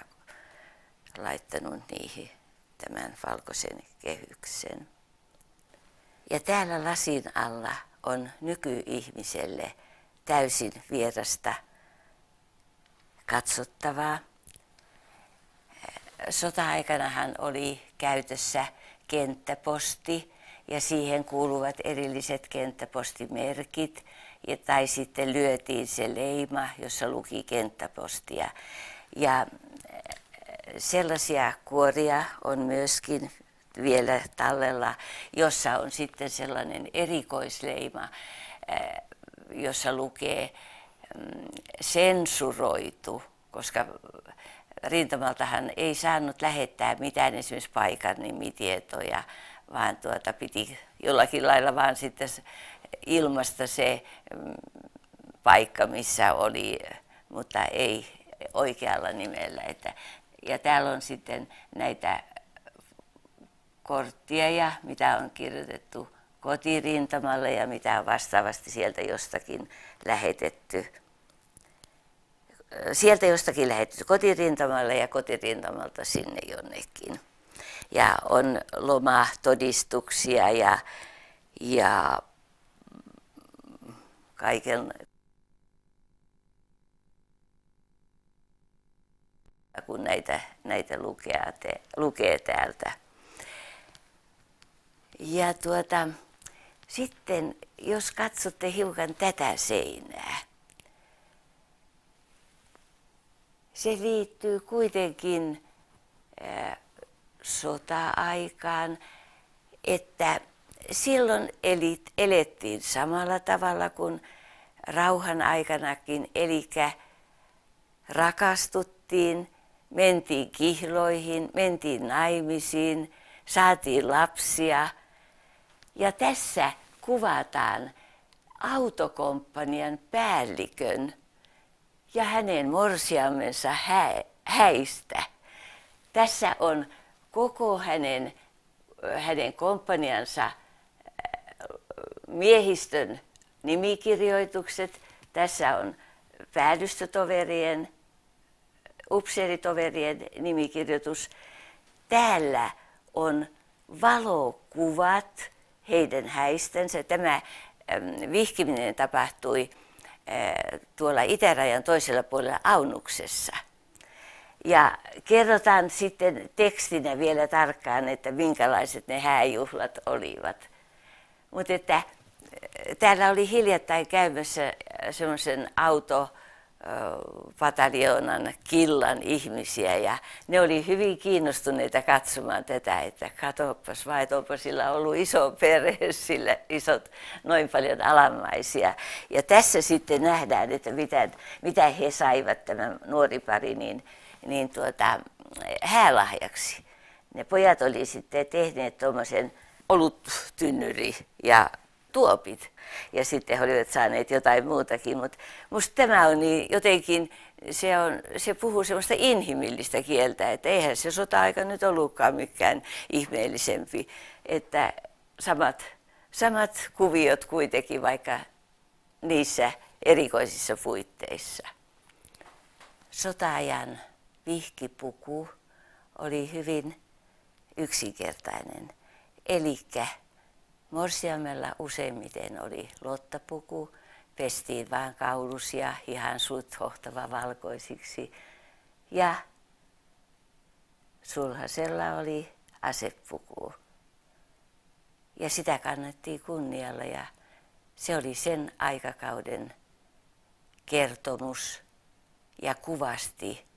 laittanut niihin tämän valkoisen kehyksen. Ja täällä lasin alla on nykyihmiselle täysin vierasta katsottavaa. Sota-aikanahan oli käytössä kenttäposti ja siihen kuuluvat erilliset kenttäpostimerkit tai sitten lyötiin se leima, jossa luki kenttäpostia. Ja sellaisia kuoria on myöskin vielä tallella, jossa on sitten sellainen erikoisleima, jossa lukee sensuroitu, koska rintamaltahan ei saanut lähettää mitään esimerkiksi paikan nimitietoja, vaan piti jollakin lailla vaan sitten ilmaista se paikka, missä oli, mutta ei oikealla nimellä. Ja täällä on sitten näitä kortteja, mitä on kirjoitettu kotirintamalle ja mitä on vastaavasti sieltä jostakin lähetetty. Sieltä jostakin lähetetty kotirintamalle ja kotirintamalta sinne jonnekin. Ja on lomatodistuksia ja kaiken, kun näitä lukee täältä. Ja sitten jos katsotte hiukan tätä seinää, se liittyy kuitenkin sota-aikaan, että silloin elettiin samalla tavalla kuin rauhan aikanakin, eli rakastuttiin, mentiin kihloihin, mentiin naimisiin, saatiin lapsia. Ja tässä kuvataan autokomppanian päällikön ja hänen morsiamensa häistä. Tässä on koko hänen komppaniansa miehistön nimikirjoitukset. Tässä on päällystötoverien, upseeritoverien nimikirjoitus. Täällä on valokuvat heidän häistänsä. Tämä vihkiminen tapahtui tuolla itärajan toisella puolella Aunuksessa. Ja kerrotaan sitten tekstinä vielä tarkkaan, että minkälaiset ne hääjuhlat olivat. Mutta että täällä oli hiljattain käymässä semmoisen autopataljoonan killan ihmisiä ja ne oli hyvin kiinnostuneita katsomaan tätä, että katoppas vai, että onpa sillä ollut iso perhe, sillä isot noin paljon alamaisia. Ja tässä sitten nähdään, että mitä he saivat, tämä nuori pari, häälahjaksi. Ne pojat oli sitten tehneet tuommoisen oluttynnyri ja tuopit. Ja sitten he olivat saaneet jotain muutakin, mutta musta tämä on niin jotenkin, se puhuu semmoista inhimillistä kieltä, että eihän se sota-aika nyt ollutkaan mikään ihmeellisempi, että samat kuviot kuitenkin, vaikka niissä erikoisissa puitteissa. Sota-ajan vihkipuku oli hyvin yksinkertainen, eli Morsiamella useimmiten oli lottapuku, pestiin vaan kaulusia ihan suut hohtava valkoisiksi ja sulhasella oli asepuku. Ja sitä kannettiin kunnialla ja se oli sen aikakauden kertomus ja kuvasti.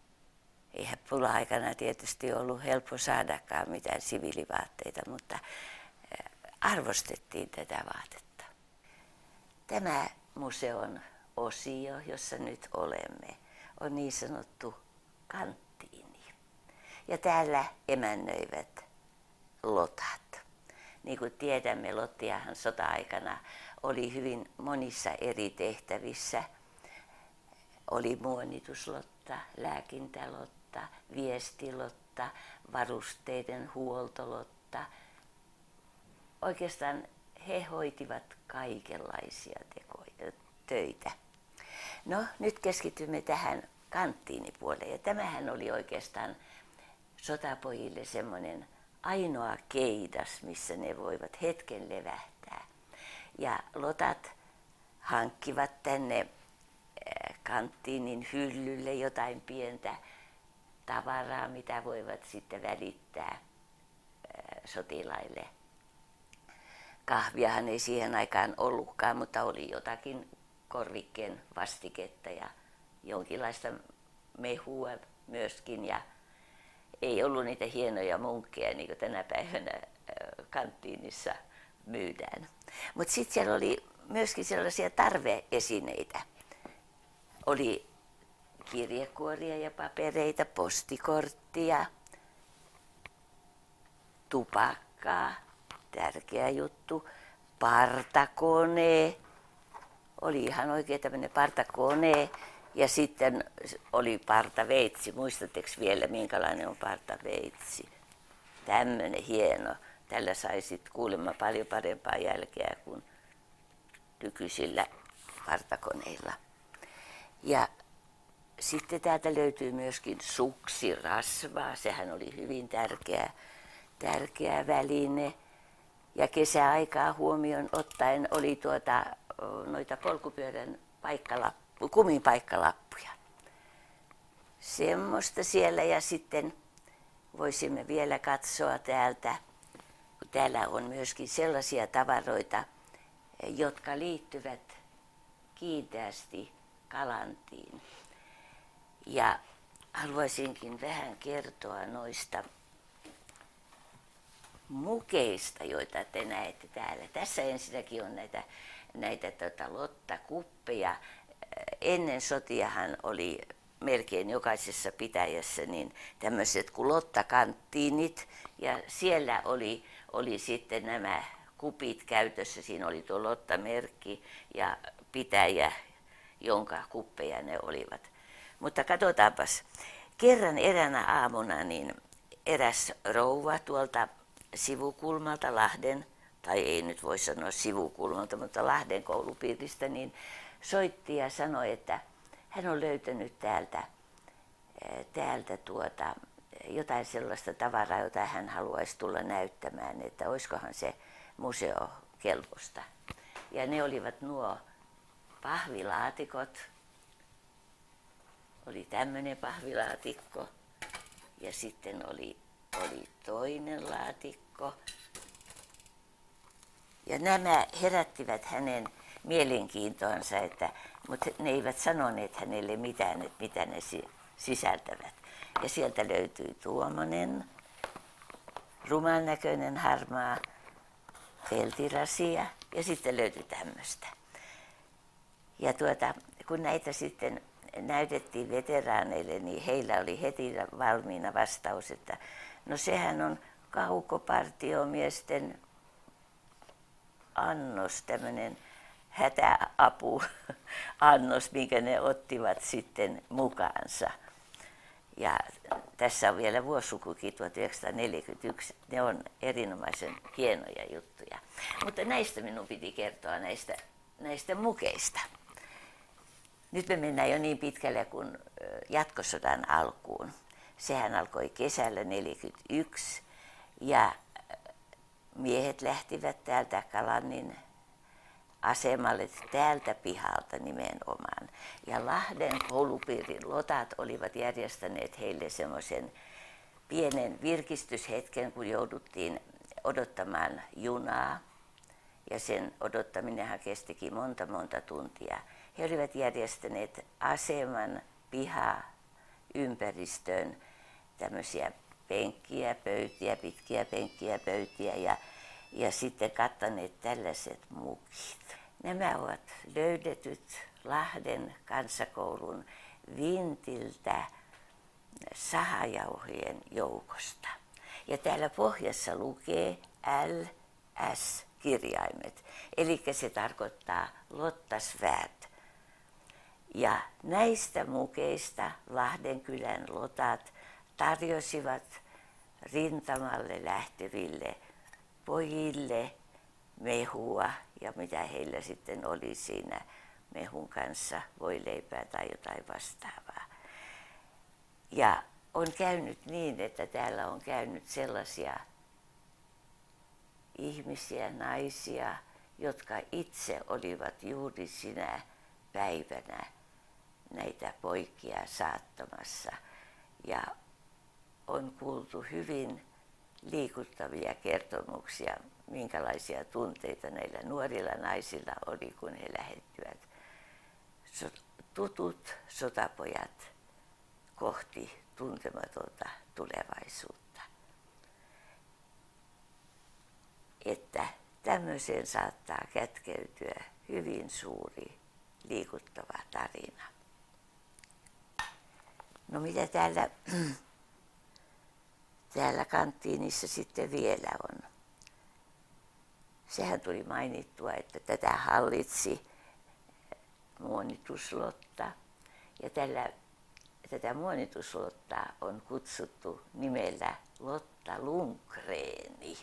Eihän pula-aikana tietysti ollut helppo saadakaan mitään siviilivaatteita, mutta arvostettiin tätä vaatetta. Tämä museon osio, jossa nyt olemme, on niin sanottu kanttiini. Ja täällä emännöivät lotat. Niin kuin tiedämme, lottiahan sota-aikana oli hyvin monissa eri tehtävissä. Oli muonituslotta, lääkintälotta, viestilotta, varusteiden huoltolotta. Oikeastaan he hoitivat kaikenlaisia töitä. No, nyt keskitymme tähän kanttiinipuoleen. Ja tämähän oli oikeastaan sotapojille semmoinen ainoa keidas, missä ne voivat hetken levähtää. Ja lotat hankkivat tänne kanttiinin hyllylle jotain pientä tavaraa, mitä voivat sitten välittää sotilaille. Kahviahan ei siihen aikaan ollutkaan, mutta oli jotakin korvikkeen vastiketta ja jonkinlaista mehua myöskin. Ja ei ollut niitä hienoja munkkeja, niin kuin tänä päivänä kanttiinissa myydään. Mutta sitten siellä oli myöskin sellaisia tarveesineitä. Oli kirjekuoria ja papereita, postikorttia, tupakkaa, tärkeä juttu, partakone, oli ihan oikein tämmöinen partakone ja sitten oli partaveitsi. Muistatteko vielä, minkälainen on partaveitsi? Tämmöinen hieno. Tällä sai sitten kuulemma paljon parempaa jälkeä kuin nykyisillä partakoneilla. Ja sitten täältä löytyy myöskin suksirasvaa, sehän oli hyvin tärkeä väline. Ja kesäaikaa huomioon ottaen oli noita polkupyörän kumin paikkalappuja. Semmoista siellä ja sitten voisimme vielä katsoa täältä, kun täällä on myöskin sellaisia tavaroita, jotka liittyvät kiinteästi Kalantiin. Ja haluaisinkin vähän kertoa noista mukeista, joita te näette täällä. Tässä ensinnäkin on näitä lottakuppeja. Ennen sotiahan oli melkein jokaisessa pitäjässä niin tämmöiset kuin lottakanttiinit ja siellä oli sitten nämä kupit käytössä. Siinä oli tuo lottamerkki ja pitäjä, jonka kuppeja ne olivat. Mutta katsotaanpas. Kerran eräänä aamuna niin eräs rouva tuolta sivukulmalta Lahden, tai ei nyt voi sanoa sivukulmalta, mutta Lahden koulupiiristä, niin soitti ja sanoi, että hän on löytänyt täältä jotain sellaista tavaraa, jota hän haluaisi tulla näyttämään, että olisikohan se museo kelpoista. Ja ne olivat nuo pahvilaatikot. Oli tämmöinen pahvilaatikko ja sitten oli toinen laatikko. Ja nämä herättivät hänen mielenkiintoansa, mutta ne eivät sanoneet hänelle mitään, että mitä ne sisältävät. Ja sieltä löytyi tuommoinen ruman näköinen harmaa peltirasia ja sitten löytyi tämmöistä. Ja kun näitä sitten näytettiin veteraaneille, niin heillä oli heti valmiina vastaus, että no sehän on kaukopartiomiesten annos, tämmöinen hätäapuannos, minkä ne ottivat sitten mukaansa. Ja tässä on vielä vuosilukukin 1941. Ne on erinomaisen hienoja juttuja. Mutta näistä minun piti kertoa näistä mukeista. Nyt me mennään jo niin pitkälle kuin jatkosodan alkuun. Sehän alkoi kesällä 1941 ja miehet lähtivät täältä Kalannin asemalle täältä pihalta nimenomaan. Ja Lahden koulupiirin lotat olivat järjestäneet heille semmoisen pienen virkistyshetken, kun jouduttiin odottamaan junaa. Ja sen odottaminenhan kestikin monta tuntia. He olivat järjestäneet aseman pihaympäristöön tämmöisiä penkkiä, pöytiä, pitkiä penkkiä, pöytiä ja sitten kattaneet tällaiset mukit. Nämä ovat löydetyt Lahden kansakoulun vintiltä sahajauhojen joukosta. Ja täällä pohjassa lukee LS-kirjaimet, eli se tarkoittaa lottasväät. Ja näistä mukeista Lahdenkylän lotat tarjosivat rintamalle lähteville pojille mehua ja mitä heillä sitten oli siinä mehun kanssa, voileipää tai jotain vastaavaa. Ja on käynyt niin, että täällä on käynyt sellaisia ihmisiä, naisia, jotka itse olivat juuri sinä päivänä näitä poikia saattamassa. Ja on kuultu hyvin liikuttavia kertomuksia, minkälaisia tunteita näillä nuorilla naisilla oli, kun he lähettivät tutut sotapojat kohti tuntematonta tulevaisuutta. Että tämmöiseen saattaa kätkeytyä hyvin suuri liikuttava tarina. No mitä täällä kanttiinissa sitten vielä on? Sehän tuli mainittua, että tätä hallitsi Muonituslotta. Ja tätä Muonituslottaa on kutsuttu nimellä Lotta Lundgreni.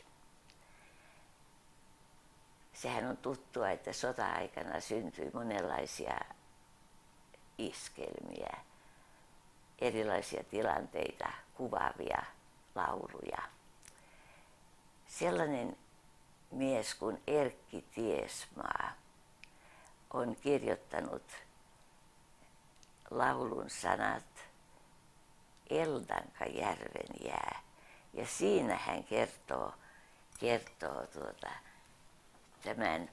Sehän on tuttua, että sota-aikana syntyi monenlaisia iskelmiä, erilaisia tilanteita kuvaavia lauluja. Sellainen mies kuin Erkki Tiesmaa on kirjoittanut laulun sanat Eldankajärven jää. Ja siinä hän kertoo tämän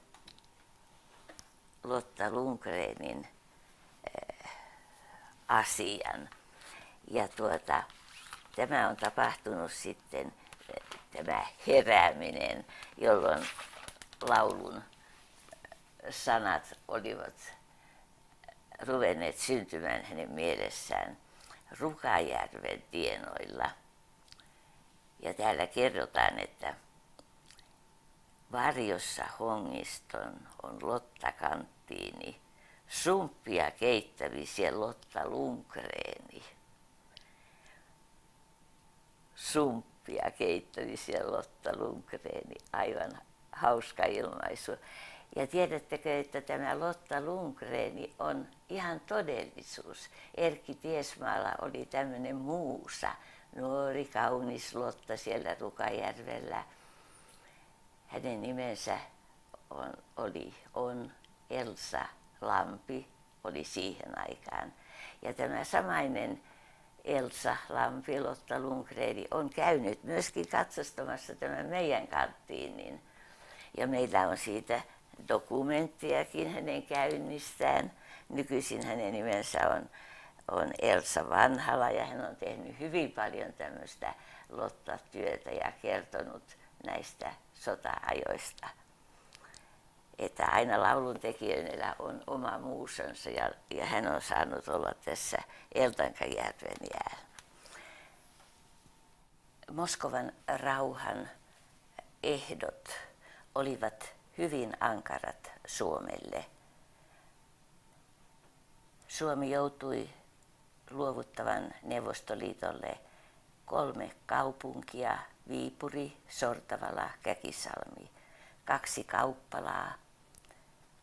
Lotta Lundgrenin asian. Ja tämä on tapahtunut sitten, tämä herääminen, jolloin laulun sanat olivat ruvenneet syntymään hänen mielessään Rukajärven tienoilla. Ja täällä kerrotaan, että varjossa hongiston on Lotta kanttiini, sumppia keittävi siellä Lotta Lundgreni. Sumppia keittävi siellä Lotta Lundgreni, aivan hauska ilmaisu. Ja tiedättekö, että tämä Lotta Lundgreni on ihan todellisuus. Erkki Tiesmaalla oli tämmöinen muusa, nuori kaunis Lotta siellä Rukajärvellä. Hänen nimensä on Elsa Lampi, oli siihen aikaan. Ja tämä samainen Elsa Lampi, Lotta Lundgreni, on käynyt myöskin katsastamassa tämän meidän kanttiinin. Ja meillä on siitä dokumenttiakin hänen käynnistään. Nykyisin hänen nimensä on Elsa Vanhala ja hän on tehnyt hyvin paljon tämmöistä Lotta-työtä ja kertonut näistä sota-ajoista. Että aina lauluntekijöillä on oma muusonsa ja hän on saanut olla tässä Eldankajärven jäällä. Moskovan rauhan ehdot olivat hyvin ankarat Suomelle. Suomi joutui luovuttavan Neuvostoliitolle 3 kaupunkia, Viipuri, Sortavala, Käkisalmi, 2 kauppalaa,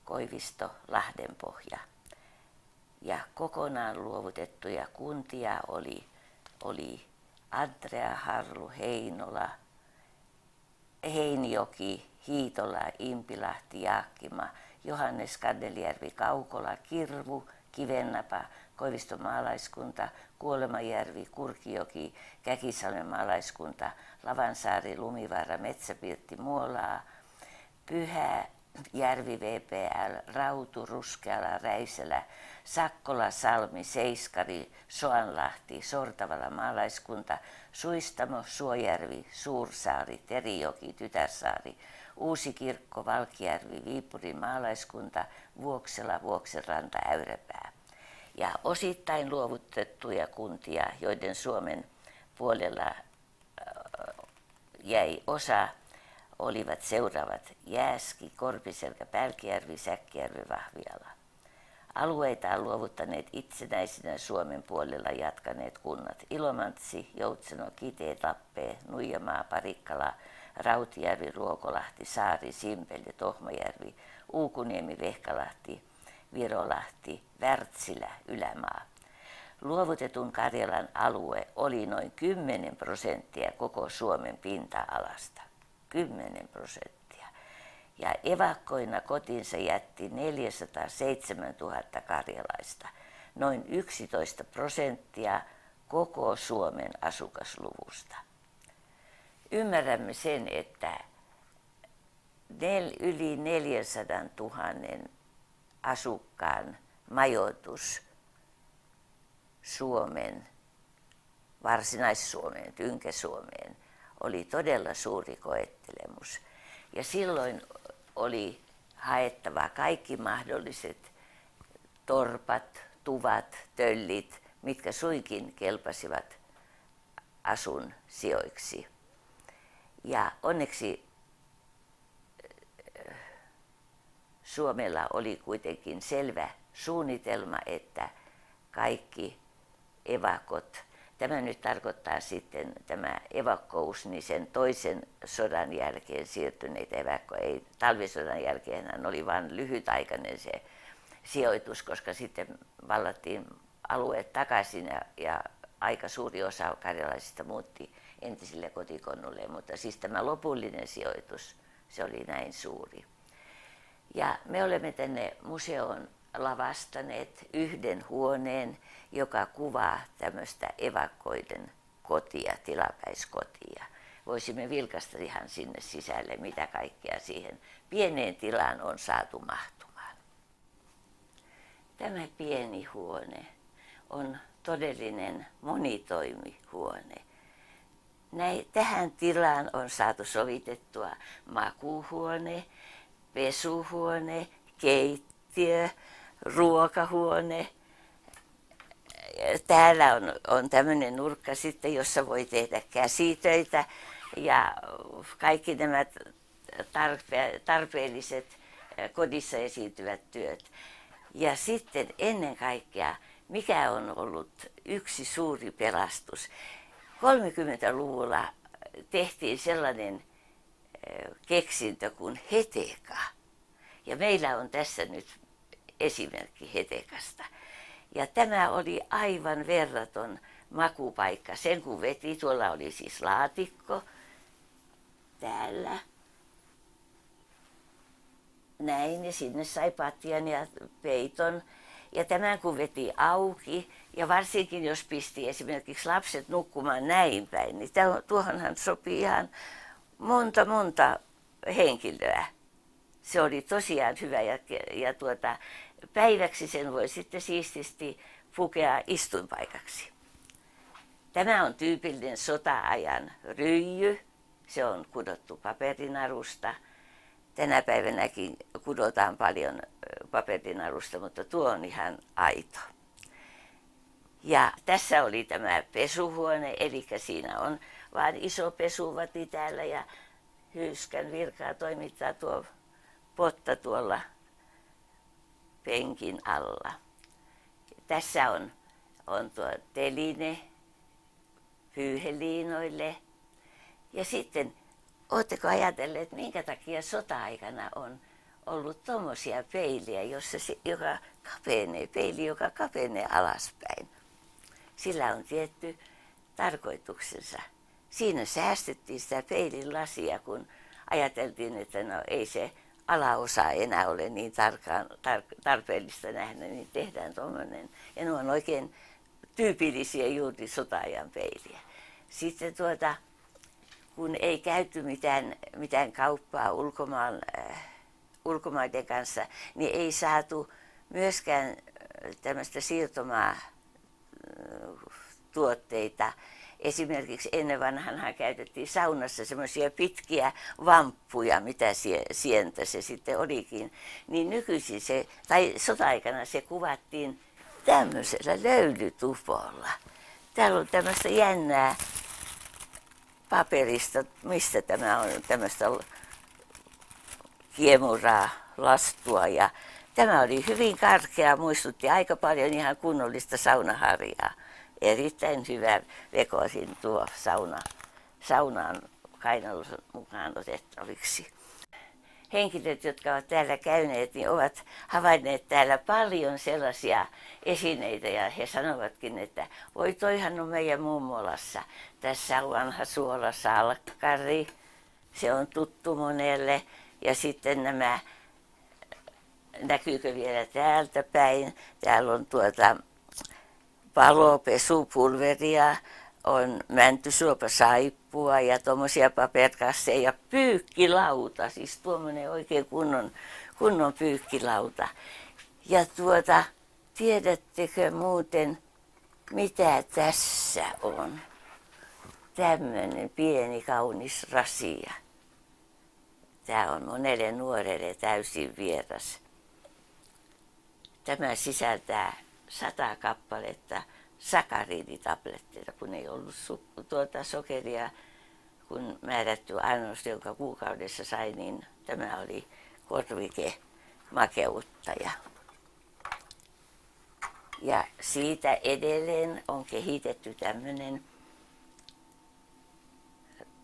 Koivisto, Lahdenpohja. Ja kokonaan luovutettuja kuntia oli Adria, Harlu, Heinola Heinijoki, Hiitola, Impilahti, Jaakkima, Johannes, Kandeljärvi, Kaukola, Kirvu, Kivennapa, Koiviston maalaiskunta, Kuolemajärvi, Kurkijoki, Käkisalmen maalaiskunta, Lavansaari, Lumivaara, Metsäpirtti, Muolaa, Pyhäjärvi, VPL, Rautu, Ruskeala, Räisälä, Sakkola, Salmi, Seiskari, Soanlahti, Sortavala maalaiskunta, Suistamo, Suojärvi, Suursaari, Terijoki, Tytärsaari, Uusikirkko, Valkjärvi, Viipurin maalaiskunta, Vuoksela, Vuoksenranta, Äyräpää. Ja osittain luovutettuja kuntia, joiden Suomen puolella jäi osa, olivat seuraavat: Jääski, Korpiselkä, Pälkijärvi, Säkkijärvi, Vahviala. Alueita on luovuttaneet itsenäisinä Suomen puolella jatkaneet kunnat: Ilomantsi, Joutseno, Kiteet, Lappee, Nuijamaa, Parikkala, Rautijärvi, Ruokolahti, Saari, Simpeli, Tohmajärvi, Uukuniemi, Vehkalahti, Virolahti, Wärtsilä, Ylämaa. Luovutetun Karjalan alue oli noin 10% koko Suomen pinta-alasta. 10%. Ja evakkoina kotinsa jätti 407 000 karjalaista, noin 11% koko Suomen asukasluvusta. Ymmärrämme sen, että yli 400 000 asukkaan majoitus Suomen, Varsinais-Suomeen, Tynkä-Suomeen oli todella suuri koettelemus. Ja silloin oli haettava kaikki mahdolliset torpat, tuvat, töllit, mitkä suinkin kelpasivat asun sijoiksi. Ja onneksi Suomella oli kuitenkin selvä suunnitelma, että kaikki evakot, tämä nyt tarkoittaa sitten tämä evakkous, niin sen toisen sodan jälkeen siirtyneitä evakkoja, ei talvisodan jälkeen oli vain lyhytaikainen se sijoitus, koska sitten vallattiin alueet takaisin ja aika suuri osa karjalaisista muutti entisille kotikonnulle, mutta siis tämä lopullinen sijoitus, se oli näin suuri. Ja me olemme tänne museoon lavastaneet yhden huoneen, joka kuvaa tämmöistä evakkoiden kotia, tilapäiskotia. Voisimme vilkaista ihan sinne sisälle, mitä kaikkea siihen pieneen tilaan on saatu mahtumaan. Tämä pieni huone on todellinen monitoimihuone. Tähän tilaan on saatu sovitettua makuuhuone, pesuhuone, keittiö, ruokahuone. Täällä on tämmöinen nurkka sitten, jossa voi tehdä käsitöitä ja kaikki nämä tarpeelliset kodissa esiintyvät työt. Ja sitten ennen kaikkea, mikä on ollut yksi suuri pelastus. 30-luvulla tehtiin sellainen keksintö kuin heteka. Ja meillä on tässä nyt esimerkki hetekasta. Ja tämä oli aivan verraton makupaikka. Sen kun veti, tuolla oli siis laatikko, täällä, näin, ja sinne sai patjan ja peiton. Ja tämän kun veti auki, ja varsinkin jos pisti esimerkiksi lapset nukkumaan näin päin, niin tuohonhan sopii ihan monta henkilöä. Se oli tosiaan hyvä ja päiväksi sen voi sitten siististi pukea istuinpaikaksi. Tämä on tyypillinen sota-ajan ryijy. Se on kudottu paperinarusta. Tänä päivänäkin kudotaan paljon paperinarusta, mutta tuo on ihan aito. Ja tässä oli tämä pesuhuone, eli siinä on vain iso pesuvati täällä ja Hyyskän virkaa toimittaa tuo potta tuolla penkin alla. Tässä on tuo teline pyyheliinoille. Ja sitten, ootteko ajatelleet, minkä takia sota-aikana on ollut tommosia peiliä, peili, joka kapenee alaspäin. Sillä on tietty tarkoituksensa. Siinä säästettiin sitä peilin lasia, kun ajateltiin, että no ei se alaosa enää ole niin tarpeellista nähdä, niin tehdään tuommoinen. Ja ne on oikein tyypillisiä juuri sota-ajan peiliä. Sitten kun ei käyty mitään kauppaa ulkomaiden kanssa, niin ei saatu myöskään tämmöistä siirtomaatuotteita. Esimerkiksi ennen vanhanhan käytettiin saunassa semmoisia pitkiä vamppuja, mitä sientä se sitten olikin. Niin nykyisin tai sota-aikana se kuvattiin tämmöisellä löylytupolla. Täällä on tämmöistä jännää paperista, mistä tämä on, tämmöistä kiemuraa, lastua. Ja tämä oli hyvin karkea, muistutti aika paljon ihan kunnollista saunaharjaa. Erittäin hyvä vekoisin tuo saunaan kainalon mukaan otettaviksi. Henkilöt, jotka ovat täällä käyneet, niin ovat havainneet täällä paljon sellaisia esineitä ja he sanovatkin, että voi toihan on meidän mummolassa. Tässä on vanha suolasalkkari, se on tuttu monelle ja sitten nämä, näkyykö vielä täältä päin, täällä on palopesupulveria, on mäntysuopasaippua ja tuommoisia paperkasseja, pyykkilauta, siis tuommoinen oikein kunnon pyykkilauta. Ja tiedättekö muuten, mitä tässä on? Tämmöinen pieni kaunis rasia. Tämä on monelle nuorelle täysin vieras. Tämä sisältää 100 kappaletta sakariditabletteja, kun ei ollut sokeria, kun määrätty annos, jonka kuukaudessa sai, niin tämä oli korvike makeuttaja. Ja siitä edelleen on kehitetty tämmöinen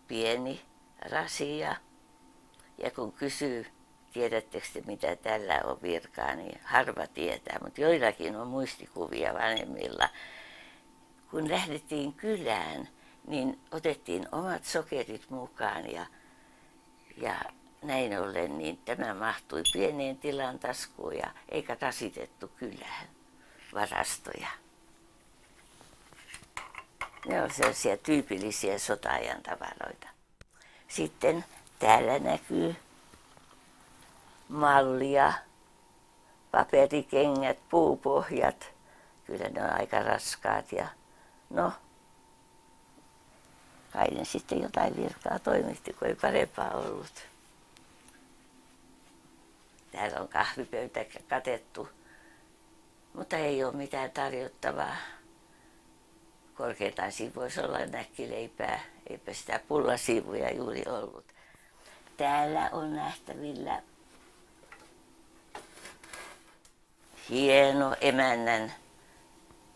pieni rasia. Ja kun kysyy, tiedättekö te, mitä tällä on virkaa, niin harva tietää, mutta joillakin on muistikuvia vanhemmilla. Kun lähdettiin kylään, niin otettiin omat sokerit mukaan ja näin ollen niin tämä mahtui pieneen tilan taskuun ja eikä rasitettu kylään varastoja. Ne on sellaisia tyypillisiä sota-ajan tavaroita. Sitten täällä näkyy mallia, paperikengät, puupohjat. Kyllä ne on aika raskaat ja no, kai ne sitten jotain virkaa toimitti, kun ei parempaa ollut. Täällä on kahvipöytä katettu, mutta ei ole mitään tarjottavaa. Korkeintaan siinä voisi olla näkkileipää, eipä sitä pullasiivuja juuri ollut. Täällä on nähtävillä hieno emännän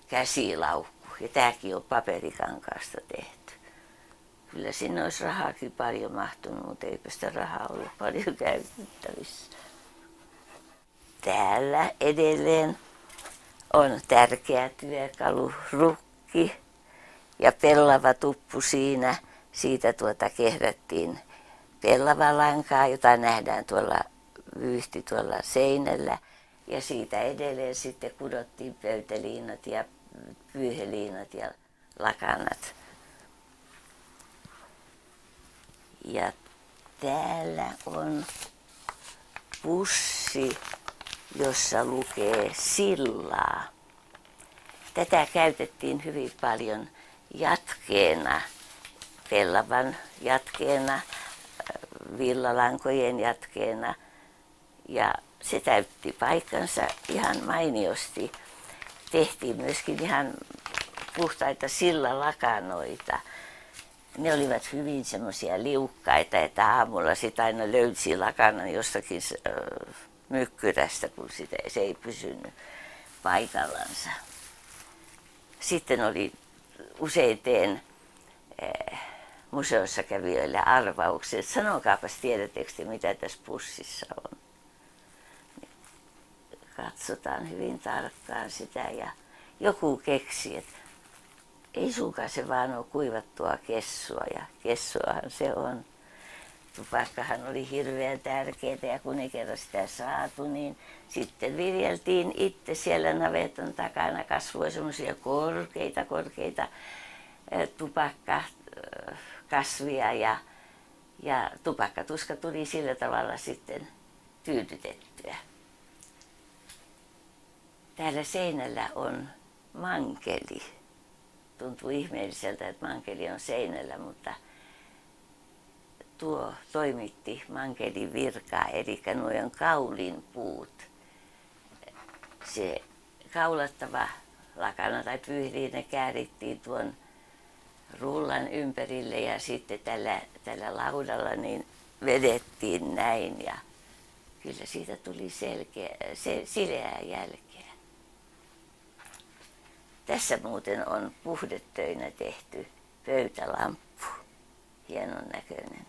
käsilaukku. Ja tämäkin on paperikankaasta tehty. Kyllä sinne olisi rahaakin paljon mahtunut, mutta eipä sitä rahaa ollut paljon käytettävissä. Täällä edelleen on tärkeä työkalu, rukki ja pellava tuppu siinä. Siitä kehrättiin pellavalankaa, jota nähdään vyyhti tuolla seinällä. Ja siitä edelleen sitten kudottiin pöytäliinat ja pyyheliinat ja lakanat. Ja täällä on pussi, jossa lukee sillaa. Tätä käytettiin hyvin paljon jatkeena, pellavan jatkeena, villalankojen jatkeena ja se täytti paikkansa ihan mainiosti. Tehtiin myöskin ihan puhtaita sillalakanoita. Ne olivat hyvin semmoisia liukkaita, että aamulla sitä aina löysi lakanan jostakin mykkyrästä, kun se ei pysynyt paikallansa. Sitten oli usein museossa kävijöille arvaukset. Sanokaapas, tiedättekö te, mitä tässä pussissa on? Katsotaan hyvin tarkkaan sitä ja joku keksi, että ei suinkaan se vaan ole kuivattua kessua ja kessuahan se on. tupakkahan oli hirveän tärkeää ja kun ei kerran sitä saatu, niin sitten viljeltiin itse siellä navetan takana, kasvoi semmoisia korkeita tupakkakasvia ja tupakkatuska tuli sillä tavalla sitten tyydytettyä. Täällä seinällä on mankeli. Tuntuu ihmeelliseltä, että mankeli on seinällä, mutta tuo toimitti mankelin virkaa, eli nuo on kaulinpuut. Se kaulattava lakana tai pyyhliine käärittiin tuon rullan ympärille ja sitten tällä laudalla niin vedettiin näin ja kyllä siitä tuli sileää jälkeä. Tässä muuten on puhdetöinä tehty pöytälamppu, hienon näköinen.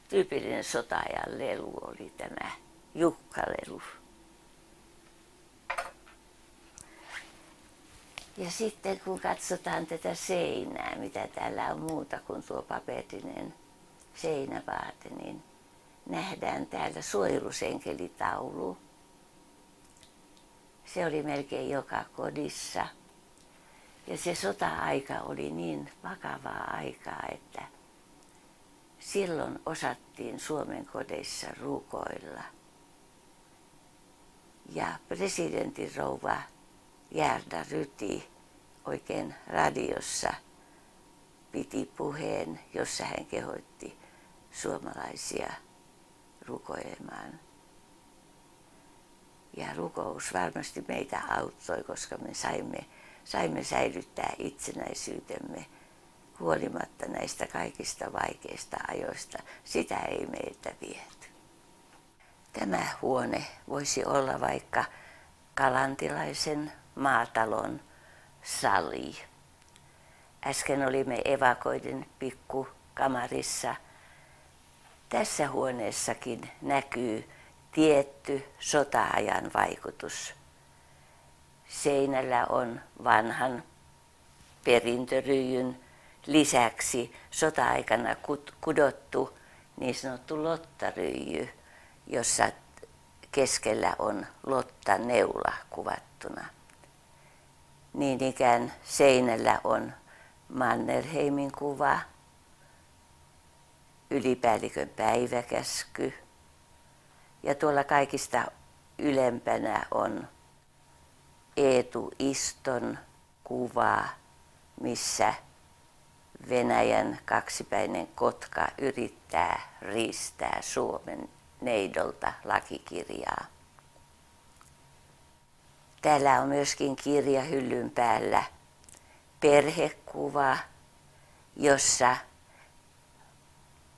Tyypillinen sota-ajan lelu oli tämä Jukka-lelu. Ja sitten kun katsotaan tätä seinää, mitä täällä on muuta kuin tuo paperinen seinävaate, niin nähdään täällä suojelusenkelitaulu. Se oli melkein joka kodissa. Ja se sota-aika oli niin vakavaa aikaa, että silloin osattiin Suomen kodeissa rukoilla. Ja presidentin rouva Gerda Ryti oikein radiossa piti puheen, jossa hän kehoitti suomalaisia rukoilemaan. Ja rukous varmasti meitä auttoi, koska me saimme säilyttää itsenäisyytemme huolimatta näistä kaikista vaikeista ajoista. Sitä ei meiltä viety. Tämä huone voisi olla vaikka kalantilaisen maatalon sali. Äsken olimme evakoiden pikkukamarissa. Tässä huoneessakin näkyy tietty sota-ajan vaikutus. Seinällä on vanhan perintöryijyn lisäksi sota-aikana kudottu niin sanottu lottaryijy, jossa keskellä on lottaneula kuvattuna. Niin ikään seinällä on Mannerheimin kuva, ylipäällikön päiväkäsky ja tuolla kaikista ylempänä on Eetu Iston kuva, missä Venäjän kaksipäinen kotka yrittää riistää Suomen neidolta lakikirjaa. Täällä on myöskin kirjahyllyn päällä perhekuva, jossa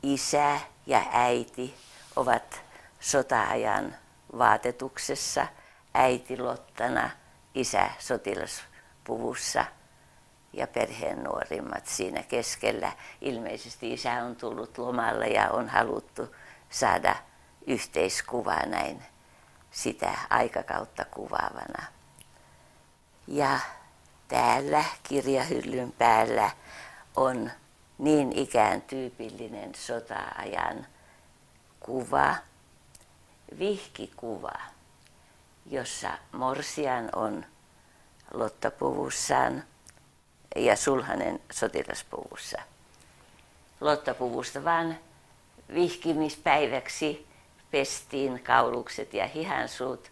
isä ja äiti ovat sota-ajan vaatetuksessa, äiti lottana, isä sotilaspuvussa ja perheen nuorimmat siinä keskellä. Ilmeisesti isä on tullut lomalle ja on haluttu saada yhteiskuvaa näin sitä aikakautta kuvaavana. Ja täällä kirjahyllyn päällä on niin ikään tyypillinen sota-ajan kuva, vihkikuva, jossa morsian on lottapuvussaan ja sulhanen sotilaspuvussa. Lottapuvusta vaan vihkimispäiväksi pestiin kaulukset ja hihansuut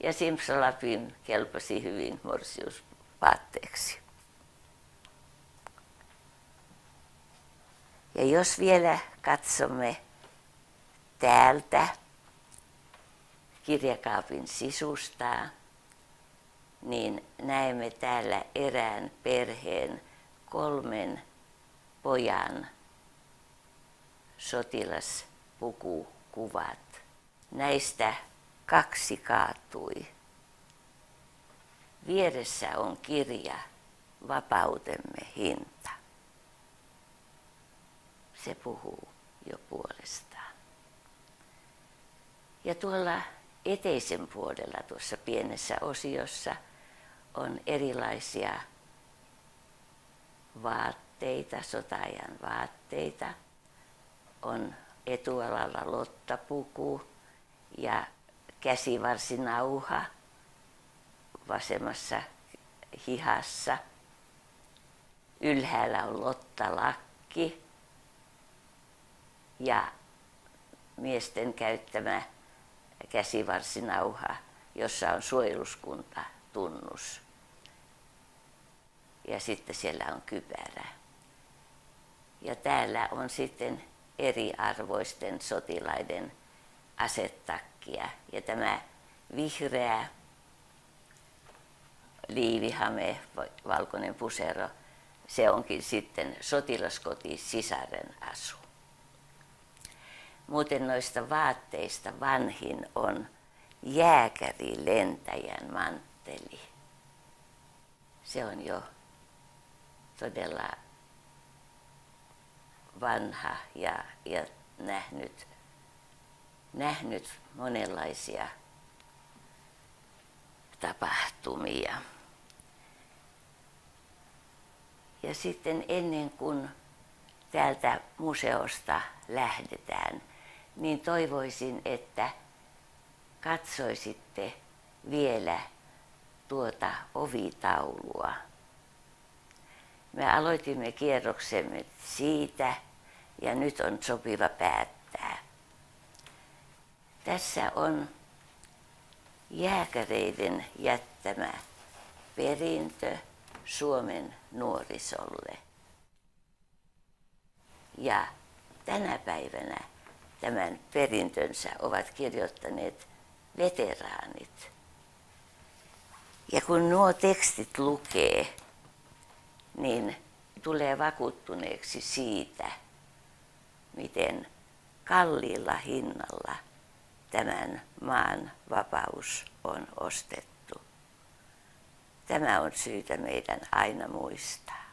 ja simsalapin kelpasi hyvin morsiusvaatteeksi. Ja jos vielä katsomme täältä kirjakaapin sisusta, niin näemme täällä erään perheen 3 pojan sotilaspukukuvat. Näistä 2 kaatui. Vieressä on kirja Vapautemme hinta. Se puhuu jo puolestaan. Ja tuolla eteisen puolella tuossa pienessä osiossa on erilaisia vaatteita vaatteita, sota-ajan vaatteita. On etualalla lottapuku ja käsivarsinauha vasemmassa hihassa. Ylhäällä on lottalakki ja miesten käyttämä käsivarsinauha, jossa on suojeluskuntatunnus. Ja sitten siellä on kypärä. Ja täällä on sitten eriarvoisten sotilaiden asetakkia. Ja tämä vihreä liivihame, valkoinen pusero, se onkin sitten sotilaskoti sisaren asu. Muuten noista vaatteista vanhin on jääkärilentäjän mantteli. Se on jo todella vanha ja nähnyt monenlaisia tapahtumia. Ja sitten ennen kuin täältä museosta lähdetään, niin toivoisin, että katsoisitte vielä tuota ovitaulua. Me aloitimme kierroksemme siitä ja nyt on sopiva päättää. Tässä on jääkäreiden jättämä perintö Suomen nuorisolle. Ja tänä päivänä tämän perintönsä ovat kirjoittaneet veteraanit. Ja kun nuo tekstit lukee, niin tulee vakuuttuneeksi siitä, miten kalliilla hinnalla tämän maan vapaus on ostettu. Tämä on syytä meidän aina muistaa.